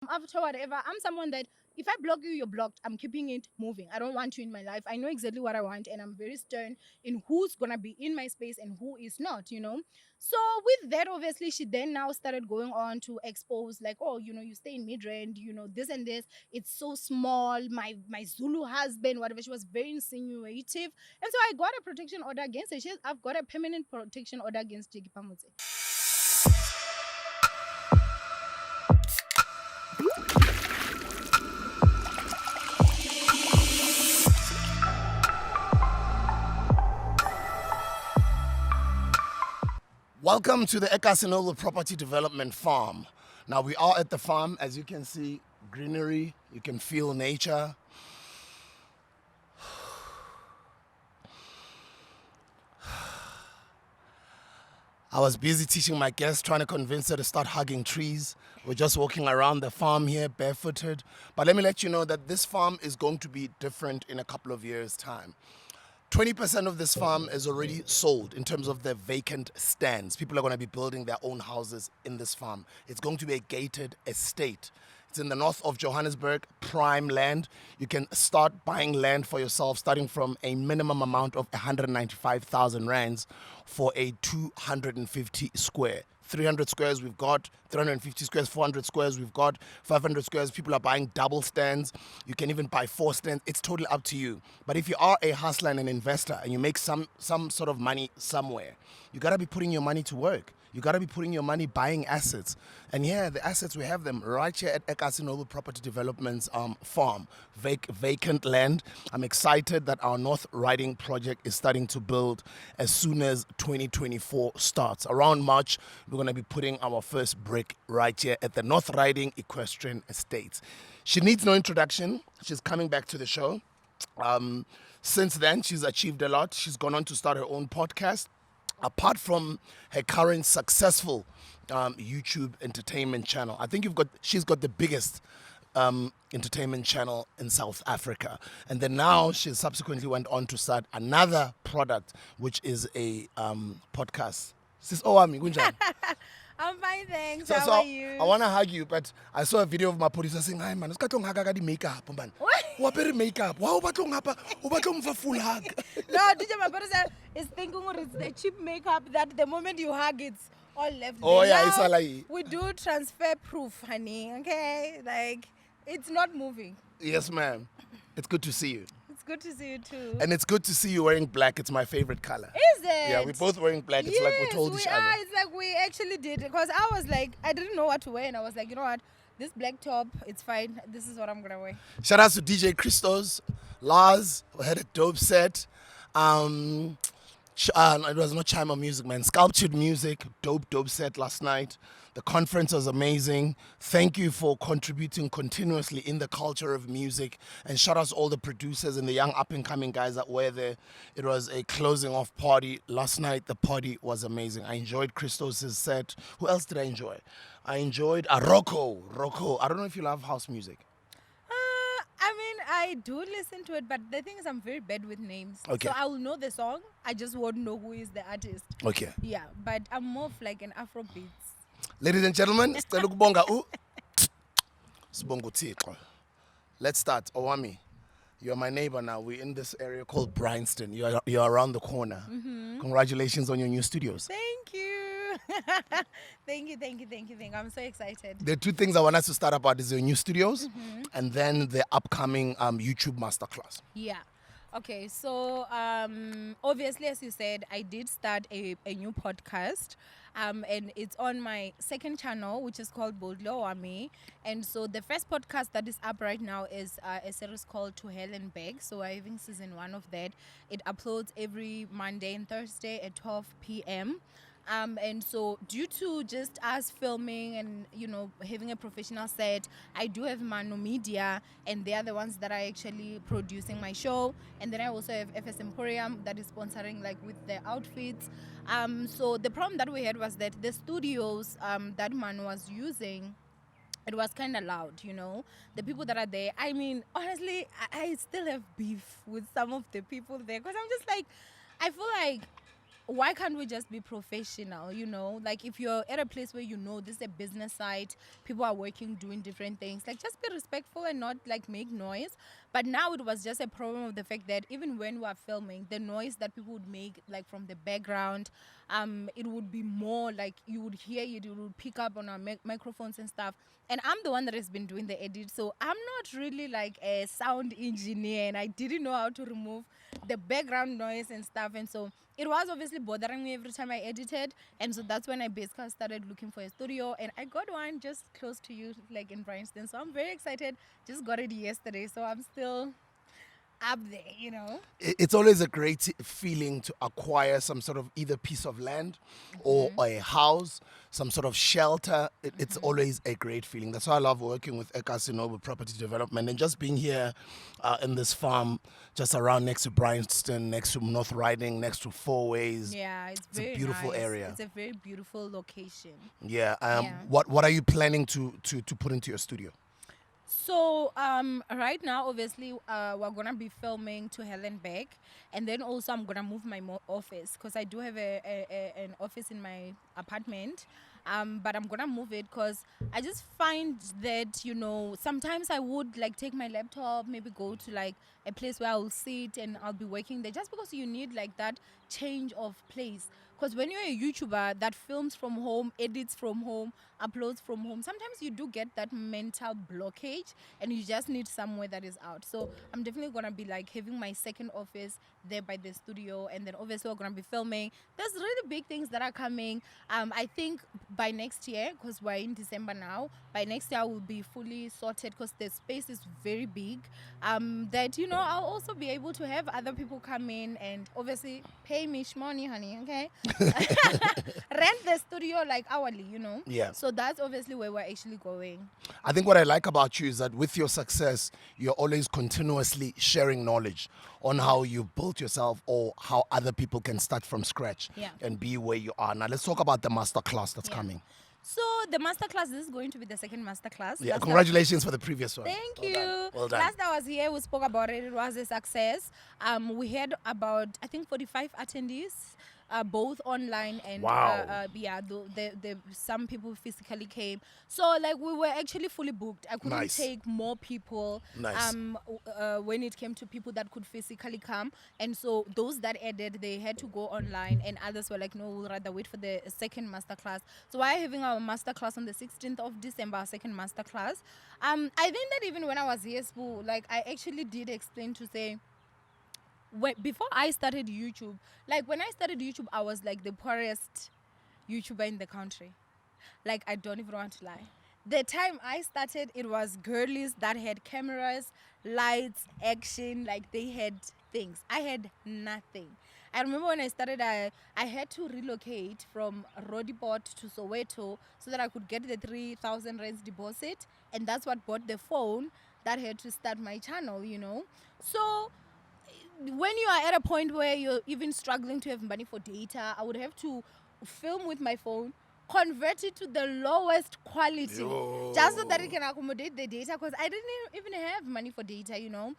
After whatever, I'm someone that if I block you, you're blocked. I'm keeping it moving. I don't want you in my life. I know exactly what I want, and I'm very stern in who's gonna be in my space and who is not. So with that, obviously, she then now started going on to expose, like, oh, you stay in Midrand, this and this. It's so small. My Zulu husband, whatever. She was very insinuative, and so I got a protection order against her. I've got a permanent protection order against Jiggy Phamotse. Welcome to the Ekasinola Property Development Farm. Now we are at the farm. As you can see, greenery, you can feel nature. I was busy teaching my guests, trying to convince her to start hugging trees. We're just walking around the farm here, barefooted. But let me let you know that this farm is going to be different in a couple of years' time. 20% of this farm is already sold in terms of the vacant stands. People are going to be building their own houses in this farm. It's going to be a gated estate. It's in the north of Johannesburg, prime land. You can start buying land for yourself starting from a minimum amount of 195,000 rands for a 250 square. 300 squares we've got, 350 squares, 400 squares we've got, 500 squares. People are buying double stands. You can even buy 4 stands. It's totally up to you. But if you are a hustler and an investor and you make some sort of money somewhere, you gotta be putting your money to work. You got to be putting your money buying assets. And yeah, the assets, we have them right here at Ekasinola Property Development's farm. Vacant land. I'm excited that our North Riding project is starting to build as soon as 2024 starts. Around March, we're going to be putting our first brick right here at the North Riding Equestrian Estates. She needs no introduction. She's coming back to the show. Since then, she's achieved a lot. She's gone on to start her own podcast. Apart from her current successful YouTube entertainment channel, I think she's got the biggest entertainment channel in South Africa. And then now she subsequently went on to start another product, which is a podcast. Sis OWAMIE, kunjani? I'm fine, thanks. So, How so are you? I want to hug you, but I saw a video of my producer saying, "Hi man, it's got the makeup, man. What? What better makeup? Wow, but a full hug." No, DJ, my brother is thinking it's the cheap makeup that the moment you hug, it's all left. Oh there. yeah, Now, it's all like, we do transfer proof, honey. Okay, like it's not moving. yes, ma'am. It's good to see you. It's good to see you too. And it's good to see you wearing black. It's my favorite color. Is it? Yeah, we're both wearing black. It's like we told each other. It's like we actually did. Because I was like, I didn't know what to wear. And I was like, you know what? This black top, it's fine. This is what I'm going to wear. Shout out to DJ Christos, Lars, who had a dope set. It was not Chima music, man. Sculptured music, dope set last night. The conference was amazing. Thank you for contributing continuously in the culture of music. And shout out to all the producers and the young up-and-coming guys that were there. It was a closing off party. Last night, the party was amazing. I enjoyed Christos' set. Who else did I enjoy? I enjoyed Rocco. I don't know if you love house music. I mean, I do listen to it, but the thing is, I'm very bad with names. Okay. So I will know the song. I just won't know who is the artist. Okay. Yeah, but I'm more of like an Afro beats. Ladies and gentlemen, sicela ukubonga Sibonga uThixo. Let's start. OWAMIE, you're my neighbor now. We're in this area called Bryanston. You're around the corner. Mm-hmm. Congratulations on your new studios. Thank you. Thank you. I'm so excited. The two things I want us to start about is your new studios and then the upcoming YouTube Masterclass. Yeah. Okay, so obviously, as you said, I did start a new podcast, and it's on my second channel, which is called BOLDLY. And so the first podcast that is up right now is a series called To Hell and Back. So I'm having season 1 of that. It uploads every Monday and Thursday at 12 p.m. And so due to just us filming and, having a professional set, I do have Mano Media, and they are the ones that are actually producing my show. And then I also have FS Emporium that is sponsoring, like, with the outfits. So the problem that we had was that the studios that Mano was using, it was kind of loud, the people that are there. I mean, honestly, I still have beef with some of the people there, because I'm just like, I feel like, why can't we just be professional, you know? Like, if you're at a place where you know this is a business site, people are working, doing different things, like, just be respectful and not, like, make noise. But now it was just a problem of the fact that even when we are filming, the noise that people would make, like, from the background, it would be more, like, you would hear it, you would pick up on our microphones and stuff. And I'm the one that has been doing the edit, so I'm not really, like, a sound engineer, and I didn't know how to remove the background noise and stuff. And so it was obviously bothering me every time I edited, and so that's when I basically started looking for a studio, and I got one just close to you, like in Bryanston. So I'm very excited. Just got it yesterday, so I'm still up there, you know. It's always a great feeling to acquire some sort of either piece of land or a house, some sort of shelter. It's always a great feeling. That's why I love working with Ekasino with property development, and just being here in this farm just around next to Bryanston, next to North Riding, next to Four Ways. Yeah, it's a very beautiful nice. area. It's a very beautiful location. Yeah. Yeah. What are you planning to put into your studio? So right now, obviously, we're gonna be filming to Hellenberg, and then also I'm gonna move my office, because I do have an office in my apartment. But I'm gonna move it because I just find that, you know, sometimes I would like take my laptop, maybe go to like a place where I'll sit and I'll be working there, just because you need like that change of place. Because when you're a YouTuber that films from home, edits from home, uploads from home, sometimes you do get that mental blockage and you just need somewhere that is out. So I'm definitely going to be like having my second office there by the studio, and then obviously we're going to be filming. There's really big things that are coming. I think by next year, because we're in December now, by next year I will be fully sorted, because the space is very big. That, you know, I'll also be able to have other people come in and obviously pay me money, honey, okay? Rent the studio like hourly, you know? Yeah. So that's obviously where we're actually going. I think what I like about you is that with your success, you're always continuously sharing knowledge on how you built yourself or how other people can start from scratch and be where you are. Now, let's talk about the masterclass that's coming. So the masterclass, this is going to be the second masterclass. Yeah, congratulations for the previous one. Thank Well you. done. Well done. Last I was here, we spoke about it. It was a success. We had about, I think, 45 attendees. Both online and Wow. some people physically came. So like we were actually fully booked. I couldn't Nice. take more people. Nice. When it came to people that could physically come, and so those that added, they had to go online, and others were like, no, we'll rather wait for the second masterclass. So we're having our masterclass on the 16th of December, our second masterclass. I think that even when I was here, school, like I actually did explain to say, before I started YouTube, like when I started YouTube, I was like the poorest YouTuber in the country. Like, I don't even want to lie. The time I started, it was girlies that had cameras, lights, action, like they had things. I had nothing. I remember when I started, I had to relocate from Rodiport to Soweto so that I could get the 3,000 rands deposit, and that's what bought the phone that had to start my channel, you know. So when you are at a point where you're even struggling to have money for data, I would have to film with my phone, convert it to the lowest quality, just so that it can accommodate the data, because I didn't even have money for data, you know.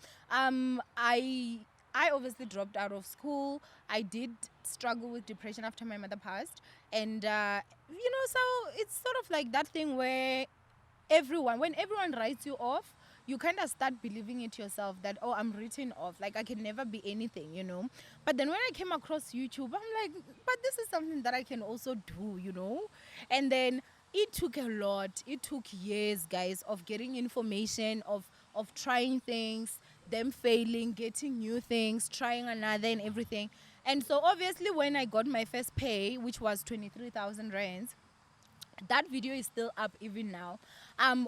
I obviously dropped out of school. I did struggle with depression after my mother passed, and you know, so it's sort of like that thing where when everyone writes you off, you kind of start believing it yourself that, oh, I'm written off, like I can never be anything, you know. But then when I came across YouTube, I'm like, but this is something that I can also do, you know. And then it took a lot. It took years, guys, of getting information, of trying things, them failing, getting new things, trying another and everything. And so obviously when I got my first pay, which was 23,000 rands, that video is still up even now.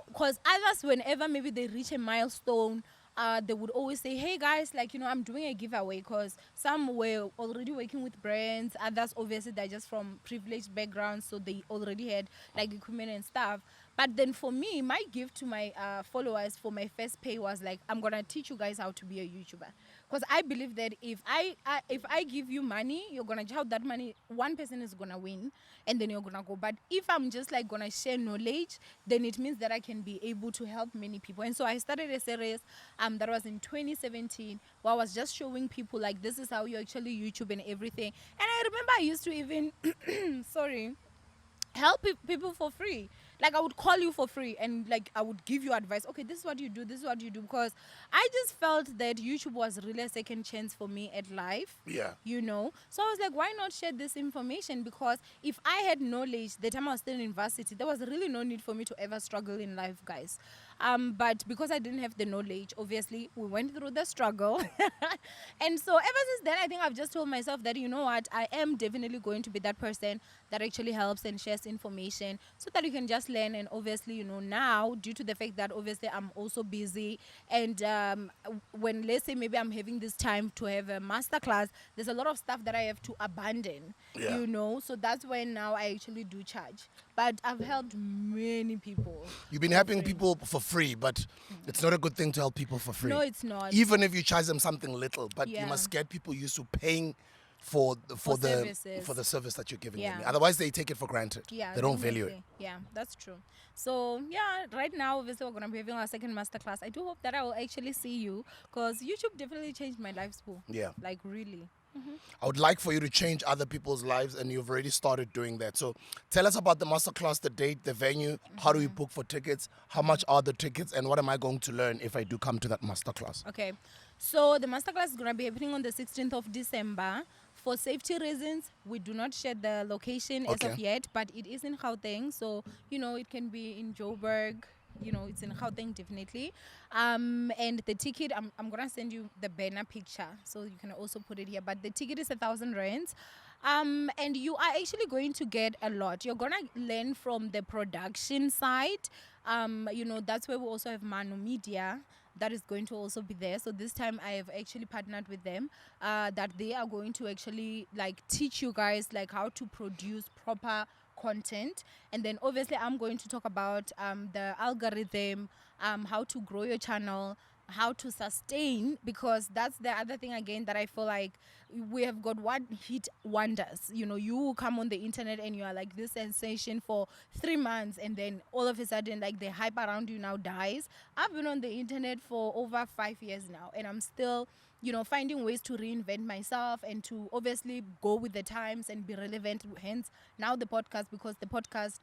Because others, whenever maybe they reach a milestone, they would always say, hey guys, like, you know, I'm doing a giveaway, because some were already working with brands. Others, obviously, they're just from privileged backgrounds, so they already had like equipment and stuff. But then for me, my gift to my followers for my first pay was like, I'm gonna teach you guys how to be a YouTuber, because I believe that if I give you money, you're gonna have that money. One person is gonna win, and then you're gonna go. But if I'm just like gonna share knowledge, then it means that I can be able to help many people. And so I started a series that was in 2017, where I was just showing people like, this is how you actually YouTube and everything. And I remember I used to even sorry, help people for free. Like I would call you for free and like I would give you advice. Okay, this is what you do, this is what you do, because I just felt that YouTube was really a second chance for me at life. Yeah. You know, so I was like, why not share this information? Because if I had knowledge the time I was still in university, there was really no need for me to ever struggle in life, guys. But because I didn't have the knowledge, obviously we went through the struggle. And so ever since then, I think I've just told myself that, you know what, I am definitely going to be that person that actually helps and shares information so that you can just learn. And obviously, you know, now due to the fact that obviously I'm also busy, and when, let's say, maybe I'm having this time to have a masterclass, there's a lot of stuff that I have to abandon. Yeah. You know, so that's when now I actually do charge. But I've helped many people. You've been helping people for free, but it's not a good thing to help people for free. No, it's not. Even if you charge them something little, but you Yeah. must get people used to paying for the services. for the service that you're giving Yeah. them. Otherwise, they take it for granted. Yeah, They don't value it. definitely. Yeah, that's true. So yeah, right now obviously we're gonna be having our second masterclass. I do hope that I will actually see you, because YouTube definitely changed my life, spool. Yeah. Like really. I would like for you to change other people's lives, and you've already started doing that. So tell us about the masterclass, the date, the venue. How do we book for tickets? How much are the tickets? And what am I going to learn if I do come to that masterclass? Okay. So the masterclass is gonna be happening on the 16th of December. For safety reasons, we do not share the location as of Okay. yet, but it is in Gauteng, so you know it can be in Joburg. You know, it's in Gauteng definitely. And the ticket, I'm gonna send you the banner picture, so you can also put it here. But the ticket is 1,000 rands. And you are actually going to get a lot. You're gonna learn from the production side. You know, that's where we also have Manu Media that is going to also be there. So this time I have actually partnered with them, that they are going to actually like teach you guys like how to produce proper content. And then obviously I'm going to talk about the algorithm, how to grow your channel, how to sustain, because that's the other thing again that I feel like we have got one hit wonders. You know, you come on the internet and you are like this sensation for 3 months, and then all of a sudden like the hype around you now dies. I've been on the internet for over 5 years now, and I'm still, you know, finding ways to reinvent myself and to obviously go with the times and be relevant. Hence now the podcast, because the podcast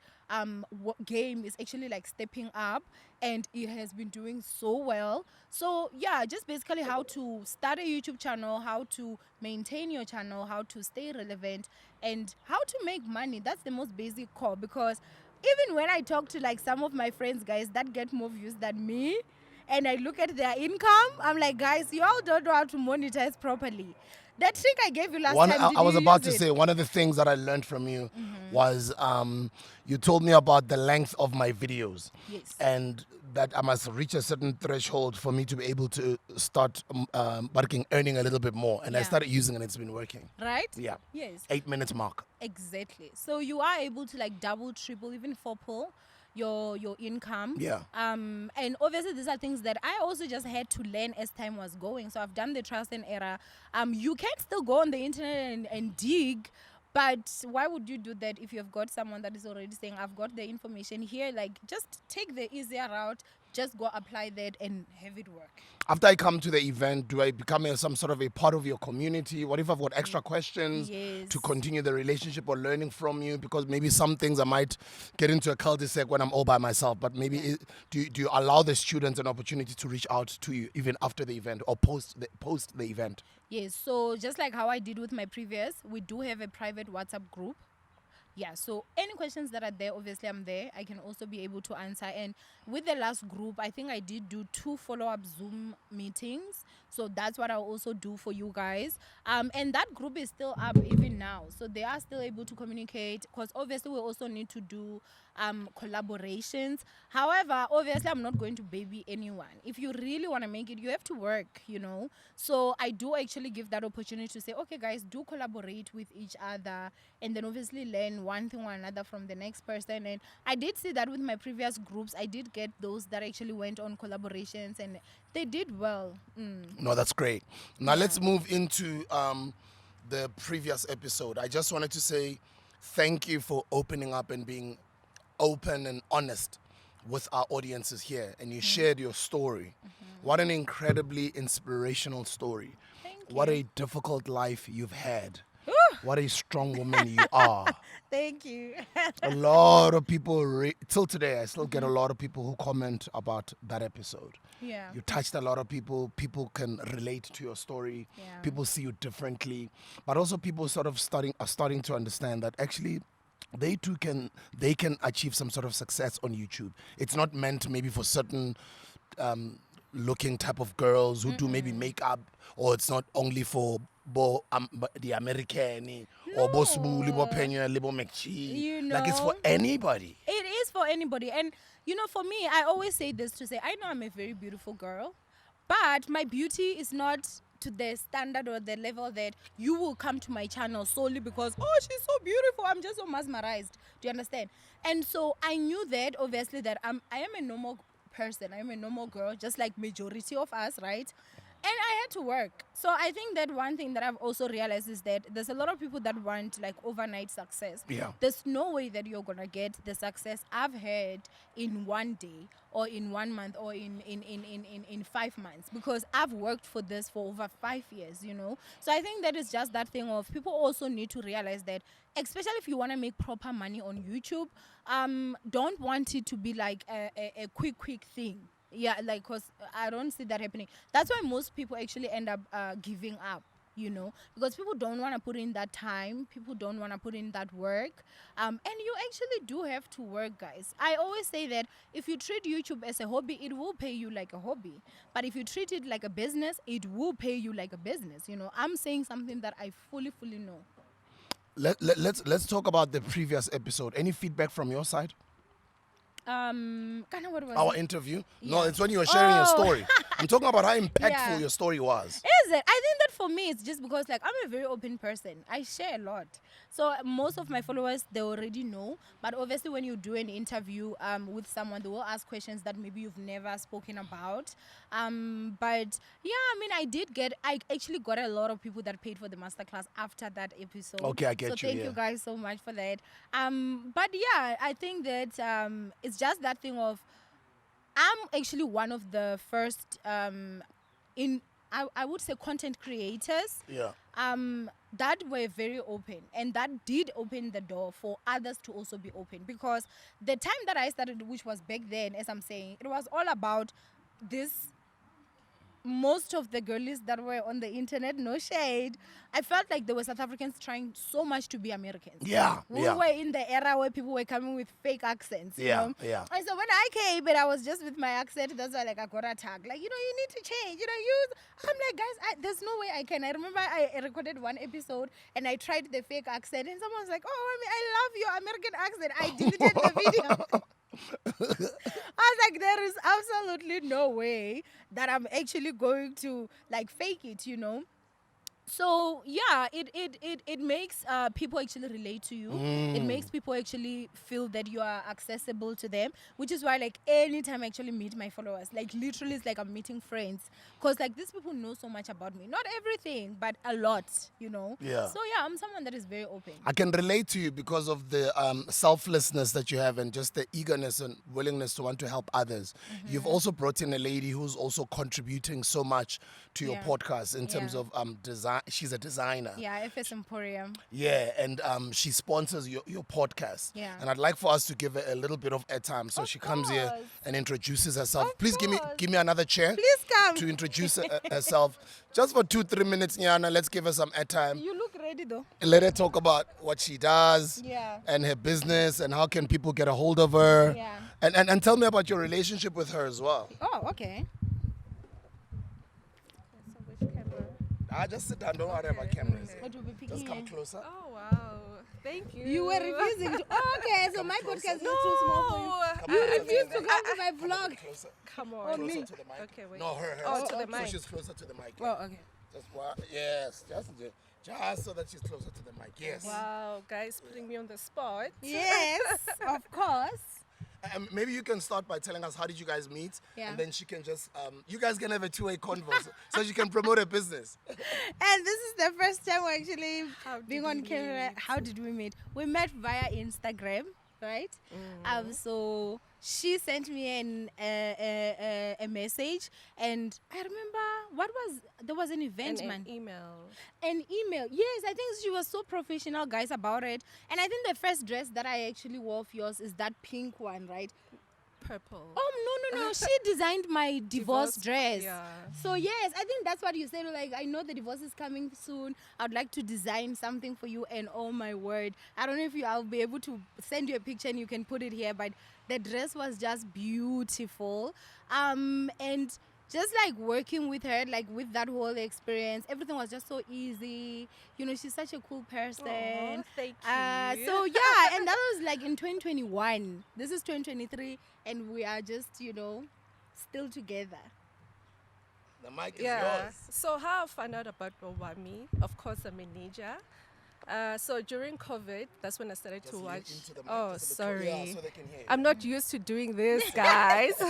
game is actually like stepping up, and it has been doing so well. So yeah, just basically how to start a YouTube channel, how to maintain your channel, how to stay relevant, and how to make money. That's the most basic core, because even when I talk to like some of my friends, guys, that get more views than me, and I look at their income, I'm like, guys, you all don't know how to monetize properly. That trick I gave you last time, did I was you about use to it? say, one of the things that I learned from you was you told me about the length of my videos. Yes. And that I must reach a certain threshold for me to be able to start earning a little bit more. And I Yeah. started using it, and it's been working. Right? Yeah. Yes. 8 minutes mark. Exactly. So you are able to like double, triple, even fourple your income. Yeah. And obviously these are things that I also just had to learn as time was going. So I've done the trials and error. You can still go on the internet and dig, but why would you do that if you've got someone that is already saying, I've got the information here, like just take the easier route, just go apply that and have it work. After I come to the event, do I become some sort of a part of your community? What if I've got extra questions Yes. to continue the relationship or learning from you? Because maybe some things I might get into a cul-de-sac when I'm all by myself. But maybe do you allow the students an opportunity to reach out to you even after the event or post the event? Yes, so just like how I did with my previous, we do have a private WhatsApp group. Yeah, so any questions that are there, obviously I'm there. I can also be able to answer. And with the last group, I think I did do 2 follow-up Zoom meetings. So that's what I'll also do for you guys. And that group is still up even now. So they are still able to communicate, because obviously we also need to do collaborations. However, obviously I'm not going to baby anyone. If you really want to make it, you have to work, you know. So I do actually give that opportunity to say, okay guys, do collaborate with each other, and then obviously learn learn one thing or another from the next person. And I did see that with my previous groups. I did get those that actually went on collaborations and they did well. No, that's great. Now let's move into the previous episode. I just wanted to say thank you for opening up and being open and honest with our audiences here. And you shared your story. What an incredibly inspirational story. Thank you. What a difficult life you've had. What a strong woman you are. Thank you. A lot of people, till today, I still get a lot of people who comment about that episode. Yeah. You touched a lot of people. People can relate to your story. Yeah. People see you differently. But also people are starting to understand that actually they too can achieve some sort of success on YouTube. It's not meant maybe for certain looking type of girls who do maybe makeup, or it's not only for the American or bo Sibuli, bo Penya, libo MacG. Like it's for anybody. It is for anybody. And, for me, I always say this to say, I know I'm a very beautiful girl, but my beauty is not to the standard or the level that you will come to my channel solely because, oh, she's so beautiful. I'm just so mesmerized. Do you understand? And so I knew that, obviously, that I am a normal person. I am a normal girl, just like majority of us, right? And I had to work. So I think that one thing that I've also realized is that there's a lot of people that want like overnight success. Yeah. There's no way that you're gonna get the success I've had in one day or in 1 month or in 5 months, because I've worked for this for over 5 years, So I think that is just that thing of people also need to realize that, especially if you want to make proper money on YouTube, don't want it to be like a quick thing. Yeah, like, because I don't see that happening. That's why most people actually end up giving up, because people don't want to put in that time. People don't want to put in that work. And you actually do have to work, guys. I always say that if you treat YouTube as a hobby, it will pay you like a hobby. But if you treat it like a business, it will pay you like a business. I'm saying something that I fully know. Let's talk about the previous episode. Any feedback from your side? What was Our it? interview? Yeah. No, it's when you were sharing your story. I'm talking about how impactful your story was. Is it? I think that for me, it's just because I'm a very open person. I share a lot. So most of my followers, they already know. But obviously, when you do an interview with someone, they will ask questions that maybe you've never spoken about. But yeah, I actually got a lot of people that paid for the masterclass after that episode. Okay, I get you. So thank you guys so much for that. But yeah, I think that it's just that thing of, I'm actually one of the first I would say content creators that were very open, and that did open the door for others to also be open, because the time that I started, which was back then, as I'm saying, it was all about this. Most of the girlies that were on the internet, no shade, I felt like there were South Africans trying so much to be Americans. We were in the era where people were coming with fake accents. You know? And so when I came, but I was just with my accent, that's why I got attacked. You need to change. I'm like, guys, there's no way I can. I remember I recorded one episode and I tried the fake accent, and someone was like, oh, I love your American accent. I deleted the video. I was like, there is absolutely no way that I'm actually going to fake it, So yeah, it makes people actually relate to you. It makes people actually feel that you are accessible to them, which is why anytime I actually meet my followers, literally it's like I'm meeting friends, because these people know so much about me. Not everything, but a lot, Yeah. So yeah, I'm someone that is very open. I can relate to you because of the selflessness that you have and just the eagerness and willingness to want to help others. You've also brought in a lady who's also contributing so much to your podcast in terms of design. She's a designer. Yeah, FS Emporium. Yeah, and she sponsors your podcast. Yeah. And I'd like for us to give her a little bit of airtime. So she comes here and introduces herself. Please give me another chair. Please come. To introduce herself. Just for 2-3 minutes, Nyana. Let's give her some airtime. You look ready though. Let her talk about what she does and her business and how can people get a hold of her. Yeah. And tell me about your relationship with her as well. Oh, okay. Just sit down. Don't worry about cameras. What will be picking Just come you? closer. Oh, wow. Thank you. You were refusing to. Oh, okay, so my podcast is too small for you. You refused to come to my vlog. Closer. Come on. Closer me. to the mic. Okay, wait. No, her. Oh, to the So mic. she's closer to the mic. Oh, okay. Just yes. Just do. Just so that she's closer to the mic. Yes. Wow, guys, putting me on the spot. Yes, of course. Maybe you can start by telling us how did you guys meet, Yeah. and then she can just you guys can have a two-way convo so she can promote her business. And this is the first time we're actually How did being on we camera. meet? How did we meet? We met via Instagram, right? So she sent me a message, and I remember there was an event, And man. an email. An email. Yes, I think she was so professional, guys, about it. And I think the first dress that I actually wore of yours is that pink one, right? Purple. Oh, no. She designed my divorce dress. Yeah. So, yes, I think that's what you said. Like, I know the divorce is coming soon. I'd like to design something for you. And oh, my word. I don't know if I'll be able to send you a picture and you can put it here. But the dress was just beautiful. And just like working with her, like with that whole experience, everything was just so easy. You know, she's such a cool person. Aw, thank you. So yeah, and that was like in 2021. This is 2023, and we are just, still together. The mic is Yeah. yours. So how I found out about OWAMIE, of course, I'm a ninja. So during COVID, that's when I started Just to lean watch. into the mic Oh, just a bit sorry. yeah, so they can hear you. I'm not used to doing this, guys.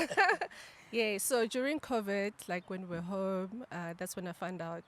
Yeah, so during COVID, like when we're home, that's when I found out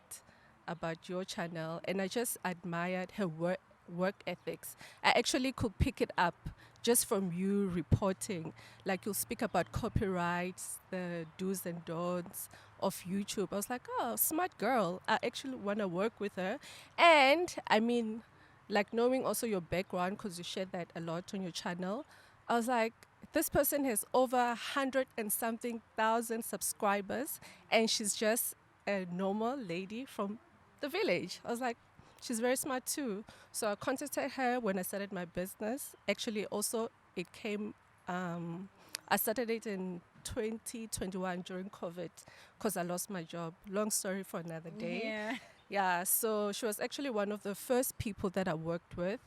about your channel, and I just admired her work ethics. I actually could pick it up just from you reporting. Like you'll speak about copyrights, the do's and don'ts of YouTube. I was like, oh, smart girl. I actually want to work with her. And I mean, like knowing also your background, because you share that a lot on your channel, I was like, this person has over 100 and something thousand subscribers, and she's just a normal lady from the village. I was like, she's very smart too. So I contacted her when I started my business. Actually, also, it came, I started it in 2021 during COVID because I lost my job. Long story for another day. Yeah. Yeah, so she was actually one of the first people that I worked with.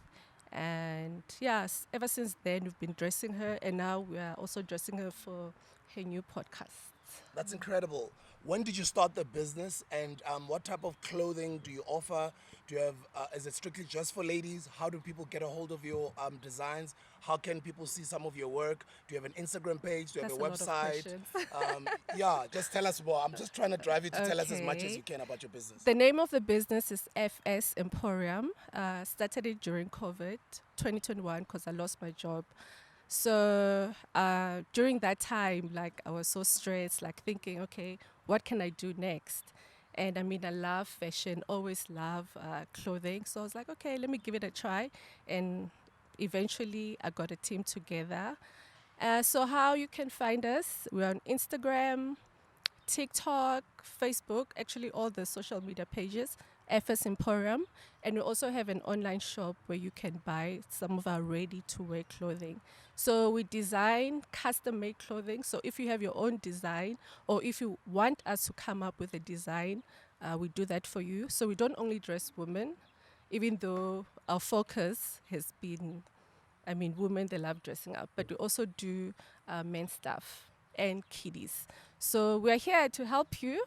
And yes, ever since then, we've been dressing her, and now we are also dressing her for her new podcast. That's incredible. When did you start the business, and what type of clothing do you offer? Do you have? Is it strictly just for ladies? How do people get a hold of your designs? How can people see some of your work? Do you have an Instagram page? Do you have a That's a lot of website? questions. Yeah, just tell us more. I'm just trying to drive you to tell us as much as Okay. you can about your business. The name of the business is FS Emporium. Started it during COVID, 2021, because I lost my job. So during that time, like I was so stressed, like thinking, okay, what can I do next? And I mean, I love fashion, always love clothing. So I was like, okay, let me give it a try. And eventually I got a team together. So how you can find us, we're on Instagram, TikTok, Facebook, actually all the social media pages, FS Emporium. And we also have an online shop where you can buy some of our ready-to-wear clothing. So we design custom-made clothing. So if you have your own design, or if you want us to come up with a design, we do that for you. So we don't only dress women, even though our focus has been, I mean, women, they love dressing up, but we also do men's stuff and kiddies. So we're here to help you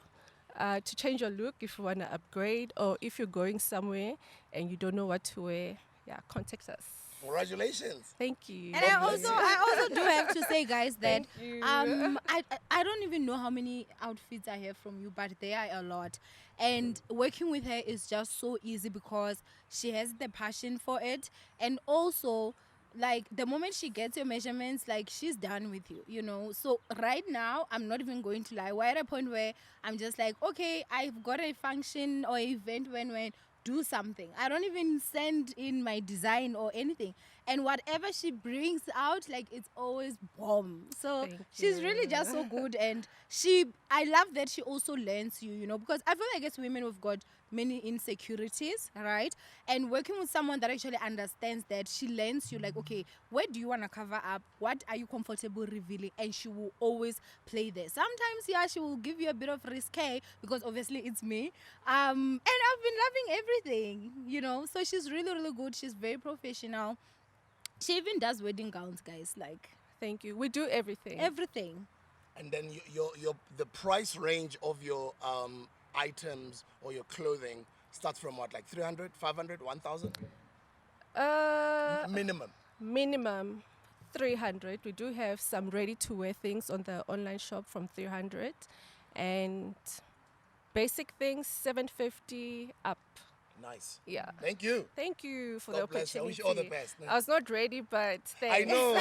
to change your look if you want to upgrade, or if you're going somewhere and you don't know what to wear, yeah, contact us. Congratulations. Thank you. And I also do have to say, guys, that Thank you. I don't even know how many outfits I have from you, but they are a lot. And working with her is just so easy because she has the passion for it, and also like the moment she gets your measurements, like she's done with you. So right now, I'm not even going to lie. We're at a point where I'm just like, okay, I've got a function or event when do something. I don't even send in my design or anything. And whatever she brings out, like it's always bomb. So Thank she's really you. just so good. And I love that she also learns you, because I feel like as women, we've got many insecurities, right? And working with someone that actually understands that, she learns you like, okay, where do you want to cover up? What are you comfortable revealing? And she will always play there. Sometimes, yeah, she will give you a bit of risque because obviously it's me. And I've been loving everything. So she's really, really good. She's very professional. She even does wedding gowns, guys, like Thank you. We do everything. everything. And then the price range of your items or your clothing, Starts from what, like 300, 500, 1,000? Minimum. Minimum 300. We do have some ready-to-wear things on the online shop from 300, and basic things 750 up. Nice. Yeah. Thank you. Thank you for God the bless you. I opportunity. wish you all the best. I was not ready, but thanks. I know.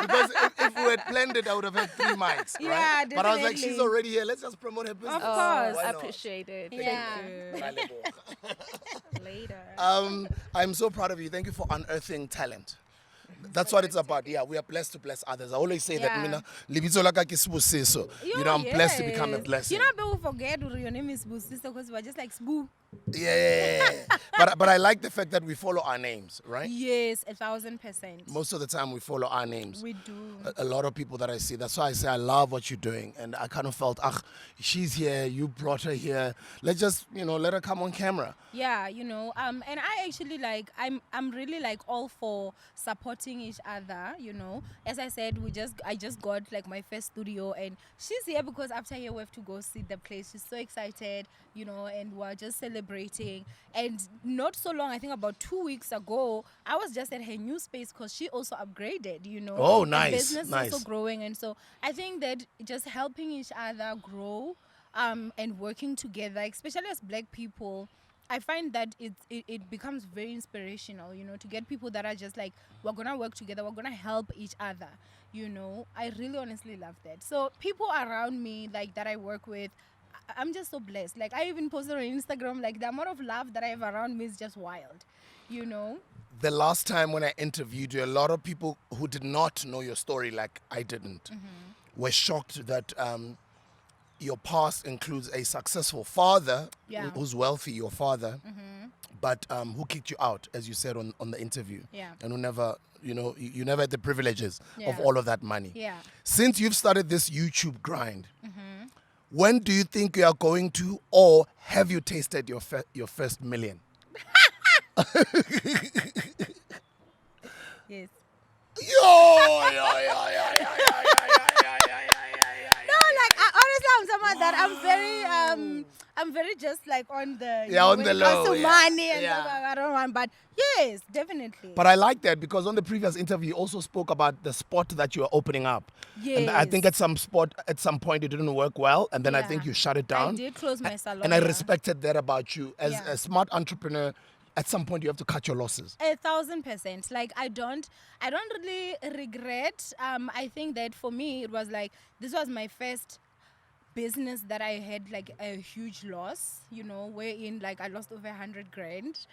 Because if we had planned it, I would have had 3 mics, Yeah, right? But I was like, definitely. she's already here. Let's just promote her business. Of course. Why I not? appreciate it. Yeah. Thank you. Later. I'm so proud of you. Thank you for unearthing talent. That's what it's about. Yeah, we are blessed to bless others. I always say that, Yeah. mina, libitso la ka ke Sibusiso. You know, I'm blessed to become a Yes. blessing. You know, people forget your name is Boo sister because we're just like Sboo. Yeah. But I like the fact that we follow our names, right? Yes, 1,000%. Most of the time we follow our names. We do. A lot of people that I see. That's why I say I love what you're doing. And I kind of felt, she's here. You brought her here. Let's just, let her come on camera. Yeah, and I actually I'm really like all for supporting each other, As I said, I just got like my first studio, and she's here because after here we have to go see the place. She's so excited, and we're just celebrating. And not so long, I think about 2 weeks ago, I was just at her new space because she also upgraded, Oh, The nice, business nice. is also growing, and so I think that just helping each other grow, and working together, especially as Black people, I find that it becomes very inspirational, to get people that are just like, we're going to work together, we're going to help each other, I really honestly love that. So people around me, like, that I work with, I'm just so blessed. Like, I even posted on Instagram, like, the amount of love that I have around me is just wild, The last time when I interviewed you, a lot of people who did not know your story, like I didn't, were shocked that your past includes a successful father who's wealthy, your father, but who kicked you out, as you said on the interview. Yeah. And who never, you never had the privileges Yeah. of all of that money. Yeah. Since you've started this YouTube grind, when do you think you are going to, or have you tasted your first million? Yes. Honestly, I'm someone that I'm very just like on the On when the it comes low, to yeah. money and Yeah. stuff, I don't want, but yes, definitely. But I like that because on the previous interview, you also spoke about the spot that you were opening up. And I think Yes. at some point it didn't work well, and then I think you shut it down. I did close my salon. And I yeah. respected that about you. As Yeah. a smart entrepreneur, at some point you have to cut your losses. 1,000%. Like I don't really regret. I think that for me it was like this was my first business that I had like a huge loss, wherein like I lost over 100 grand.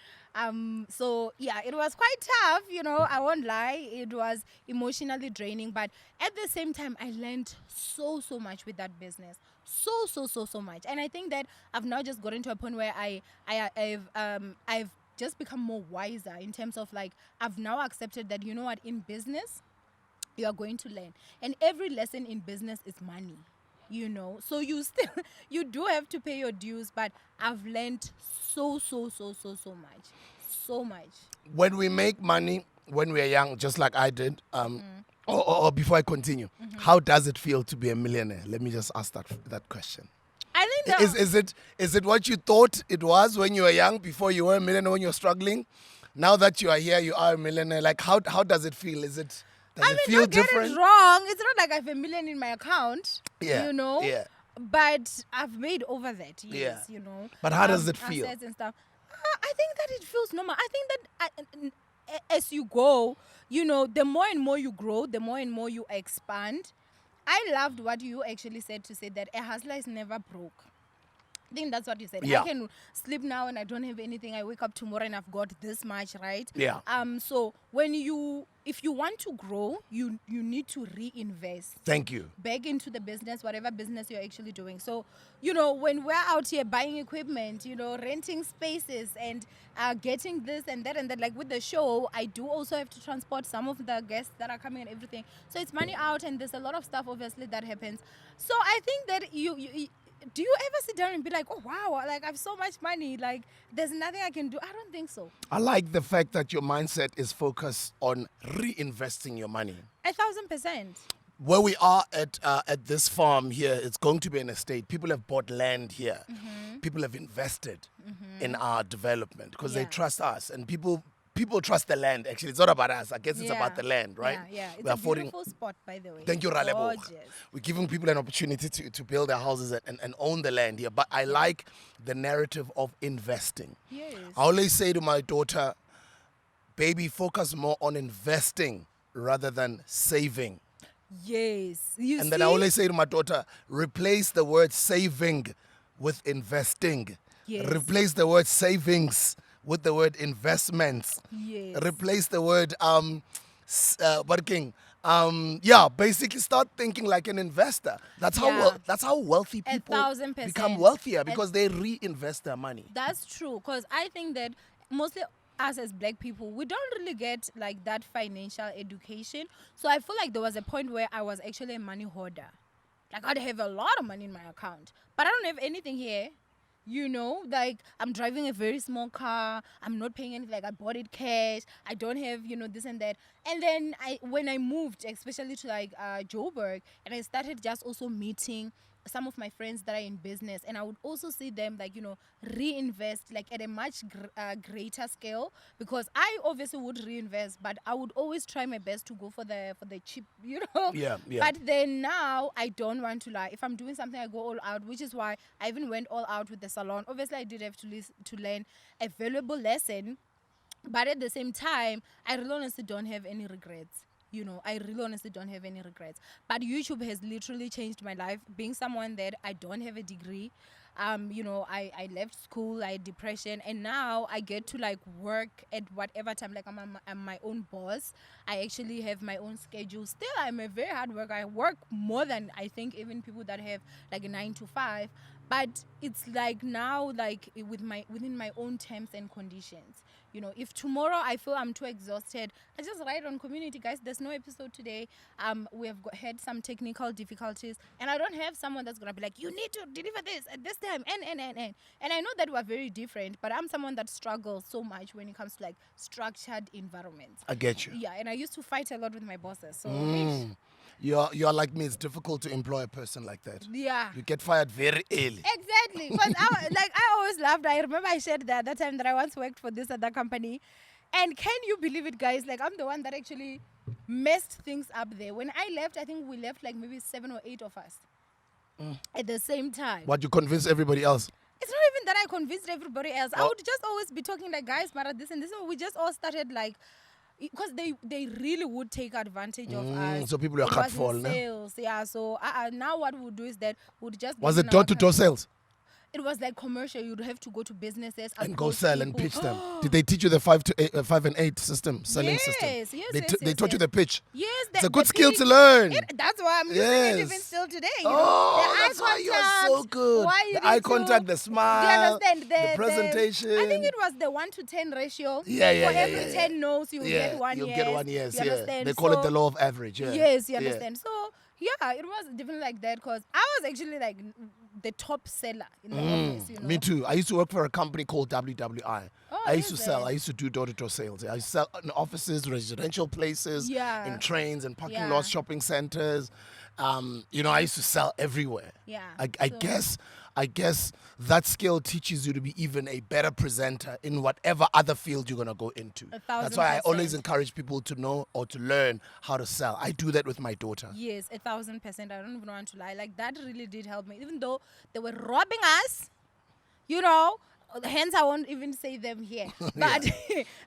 So yeah, it was quite tough, I won't lie. It was emotionally draining, but at the same time I learned so much with that business. So much. And I think that I've now just gotten to a point where I've just become more wiser in terms of like I've now accepted that in business you are going to learn, and every lesson in business is money. So you do have to pay your dues, but I've learned so much. When we make money, when we're young, just like I did, or before I continue, how does it feel to be a millionaire? Let me just ask that question. I think that Is it what you thought it was when you were young, before you were a millionaire, when you were struggling? Now that you are here, you are a millionaire. Like, how does it feel? Does it feel don't get different? it wrong. It's not like I have $1 million in my account. Yeah, yeah. But I've made over that. Yes, Yeah. But how does it feel? Assets and stuff. I think that it feels normal. I think that as you go, the more and more you grow, the more and more you expand. I loved what you actually said, to say that a hustler is never broke. I think that's what you said. Yeah. I can sleep now and I don't have anything. I wake up tomorrow and I've got this much, right? Yeah. So if you want to grow, you need to reinvest. Thank you. Back into the business, whatever business you're actually doing. So, when we're out here buying equipment, renting spaces and getting this and that, like with the show, I do also have to transport some of the guests that are coming and everything. So it's money out, and there's a lot of stuff obviously that happens. So I think that you do you ever sit down and be like, oh wow, like I have so much money, like there's nothing I can do? I don't think so. I like the fact that your mindset is focused on reinvesting your money. 1,000%. Where we are at this farm here, it's going to be an estate. People have bought land here. people have invested in our development because they Yeah. trust us, and people trust the land. Actually, it's not about us. I guess it's about the land, right? Yeah. It's We're a affording. beautiful spot, by the way. Thank you, Ralebo. Gorgeous. We're giving people an opportunity to build their houses and own the land here. But I like the narrative of investing. Yes. I always say to my daughter, baby, focus more on investing rather than saving. Yes. You And see? then I always say to my daughter, replace the word saving with investing. Yes. Replace the word savings with the word investments. Yes. Replace the word working. Basically start thinking like an investor. That's how wealthy people 1,000%. become wealthier, because they reinvest their money. That's true, because I think that mostly us as black people, we don't really get like that financial education. So I feel like there was a point where I was actually a money hoarder. Like I'd have a lot of money in my account, but I don't have anything here. You know, like I'm driving a very small car. I'm not paying anything. Like I bought it cash. I don't have, this and that. And then when I moved, especially to like Joburg, and I started just also meeting some of my friends that are in business, and I would also see them like reinvest like at a much greater scale, because I obviously would reinvest, but I would always try my best to go for the cheap, Yeah. But then now I don't want to lie. If I'm doing something, I go all out, which is why I even went all out with the salon. Obviously I did have to learn a valuable lesson, but at the same time I really honestly don't have any regrets. I really honestly don't have any regrets. But YouTube has literally changed my life. Being someone that I don't have a degree, I left school, I had depression, and now I get to like work at whatever time. Like I'm my own boss. I actually have my own schedule. Still, I'm a very hard worker. I work more than I think even people that have like a 9 to 5. But it's like now, like within my own terms and conditions. If tomorrow I feel I'm too exhausted, I just write on community, guys, there's no episode today. We have had some technical difficulties, and I don't have someone that's gonna be like, you need to deliver this at this time, and I know that we're very different, but I'm someone that struggles so much when it comes to like structured environments. I get you. Yeah, and I used to fight a lot with my bosses. So You're like me. It's difficult to employ a person like that. yeah. You get fired very early. Exactly, because I always laughed. I remember I shared that time that I once worked for this other company, and can you believe it, guys? Like I'm the one that actually messed things up there. When I left, I think we left like maybe 7 or 8 of us at the same time. What, you convince everybody else? It's not even that I convinced everybody else. I would just always be talking like, guys, Mara, this and this. And we just all started like, because they really would take advantage of us. So people are It cut was in fall, no? sales, yeah. So now what we'll do is that we'll just Was get it in our door-to-door sales? It was like commercial. You'd have to go to businesses And go approach sell and people. pitch them. Did they teach you the 5 and 8 system, selling system? Yes, They taught you the pitch. Yes, It's the a good skill pitch. to learn. That's why I'm using it even Yes. still today. Oh, the that's why you are contact, so good. why you The eye need to- contact, the Do smile, you understand? the presentation. I think it was the 1 to 10 ratio. Yeah, For yeah, every yeah. 10 no's, you'll get 1 you'll yes. get 1 yes. You Yeah. understand? They call it So- the law of average. Yeah. Yes, you Yeah. understand. So, yeah, it was definitely like that, because I was actually like the top seller in the office, Me too. I used to work for a company called WWI. Oh, I used to is sell. it? I used to do door-to-door sales. I used to sell in offices, residential places, Yeah. in trains and parking Yeah. lots, shopping centers. I used to sell everywhere. Yeah. I guess that skill teaches you to be even a better presenter in whatever other field you're gonna go into. 1,000%. That's why I always encourage people to know or to learn how to sell. I do that with my daughter. Yes, 1,000%. I don't even want to lie. Like that really did help me, even though they were robbing us. Hence I won't even say them here. But